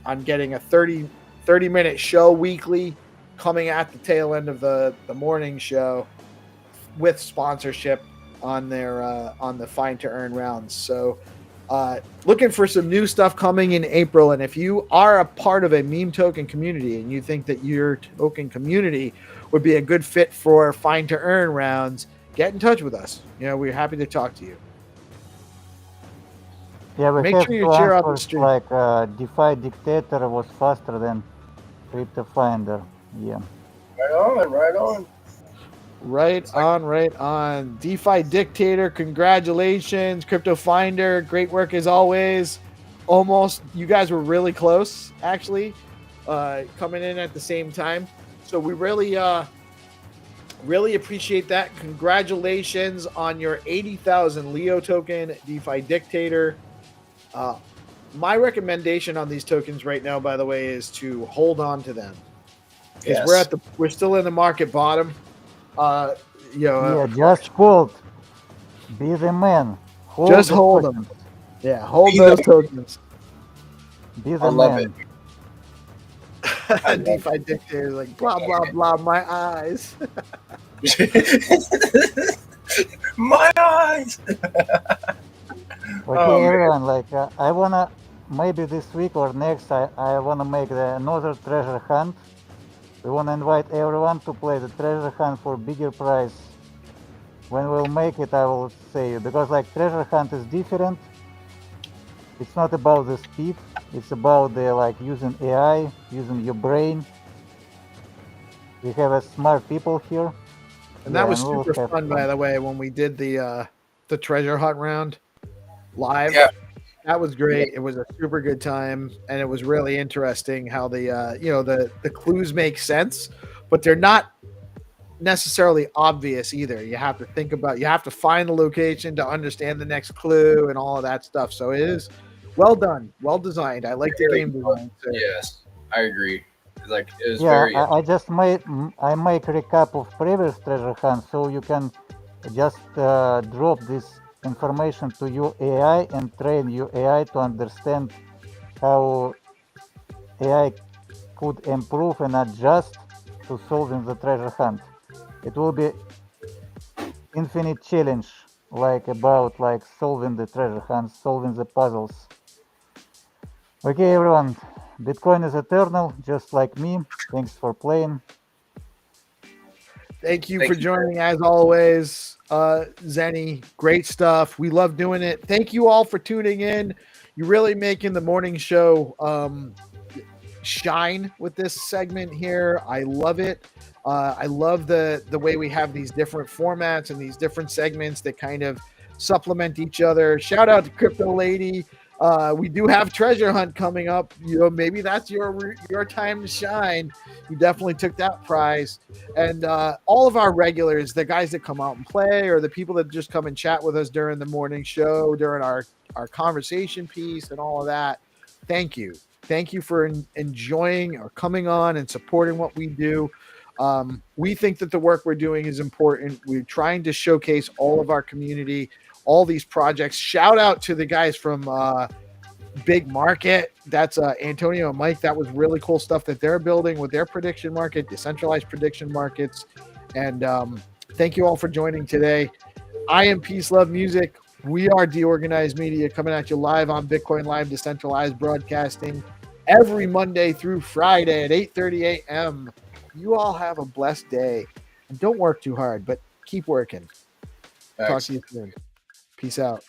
on getting a 30-minute show weekly coming at the tail end of the morning show with sponsorship on their on the Find to Earn rounds. So Looking for some new stuff coming in April. And if you are a part of a meme token community and you think that your token community would be a good fit for find to earn rounds, get in touch with us. We're happy to talk to you. Yeah, we Make have sure you two share out the answers, stream. like DeFi Dictator was faster than Crypto Finder. Yeah. Right on, right on. Right on. DeFi Dictator, congratulations. Crypto Finder, great work as always. Almost, you guys were really close, actually, coming in at the same time. So we really appreciate that. Congratulations on your 80,000 Leo token, DeFi Dictator. My recommendation on these tokens right now, by the way, is to hold on to them. Because we're still in the market bottom. Just hold. Be the man. Just hold them. Yeah, hold those tokens. Be the man. DeFi Dictator is like blah blah blah. My eyes. My eyes. Okay, everyone. Like I wanna maybe this week or next. I wanna make another treasure hunt. We want to invite everyone to play the treasure hunt for bigger prize. When we'll make it, I will say you, because like treasure hunt is different. It's not about the speed. It's about the like using AI, using your brain. We have a smart people here. And that was super fun, by the way, when we did the treasure hunt round live. Yeah. That was great. It was a super good time, and it was really interesting how the clues make sense, but they're not necessarily obvious either. You have to you have to find the location to understand the next clue and all of that stuff. So it is well done, well designed. I like the game design. So. Yes, I agree. Like it was I just make recap of previous treasure hunts, so you can just drop this information to your AI and train your AI to understand how AI could improve and adjust to solving the treasure hunt. It will be infinite challenge, about solving the treasure hunt, solving the puzzles. Okay, everyone, Bitcoin is eternal, just like me. Thanks for playing. Thank you for joining, as always. Zenny, great stuff. We love doing it. Thank you all for tuning in. You're really making the morning show shine with this segment here. I love it. I love the way we have these different formats and these different segments that kind of supplement each other. Shout out to Crypto Lady. We do have treasure hunt coming up. Maybe that's your time to shine. You definitely took that prize. And all of our regulars, the guys that come out and play, or the people that just come and chat with us during the morning show, during our conversation piece and all of that, thank you. Thank you for enjoying or coming on and supporting what we do. We think that the work we're doing is important. We're trying to showcase all of our community, all these projects. Shout out to the guys from BigMarket. That's Antonio and Mike. That was really cool stuff that they're building with their prediction market, decentralized prediction markets. And thank you all for joining today. I am PeaceLoveMusic. We are DeOrganized Media, coming at you live on BitcoinLive, Decentralized broadcasting every Monday through Friday at 8:30 a.m. You all have a blessed day. And don't work too hard, but keep working. Talk to you soon. Peace out.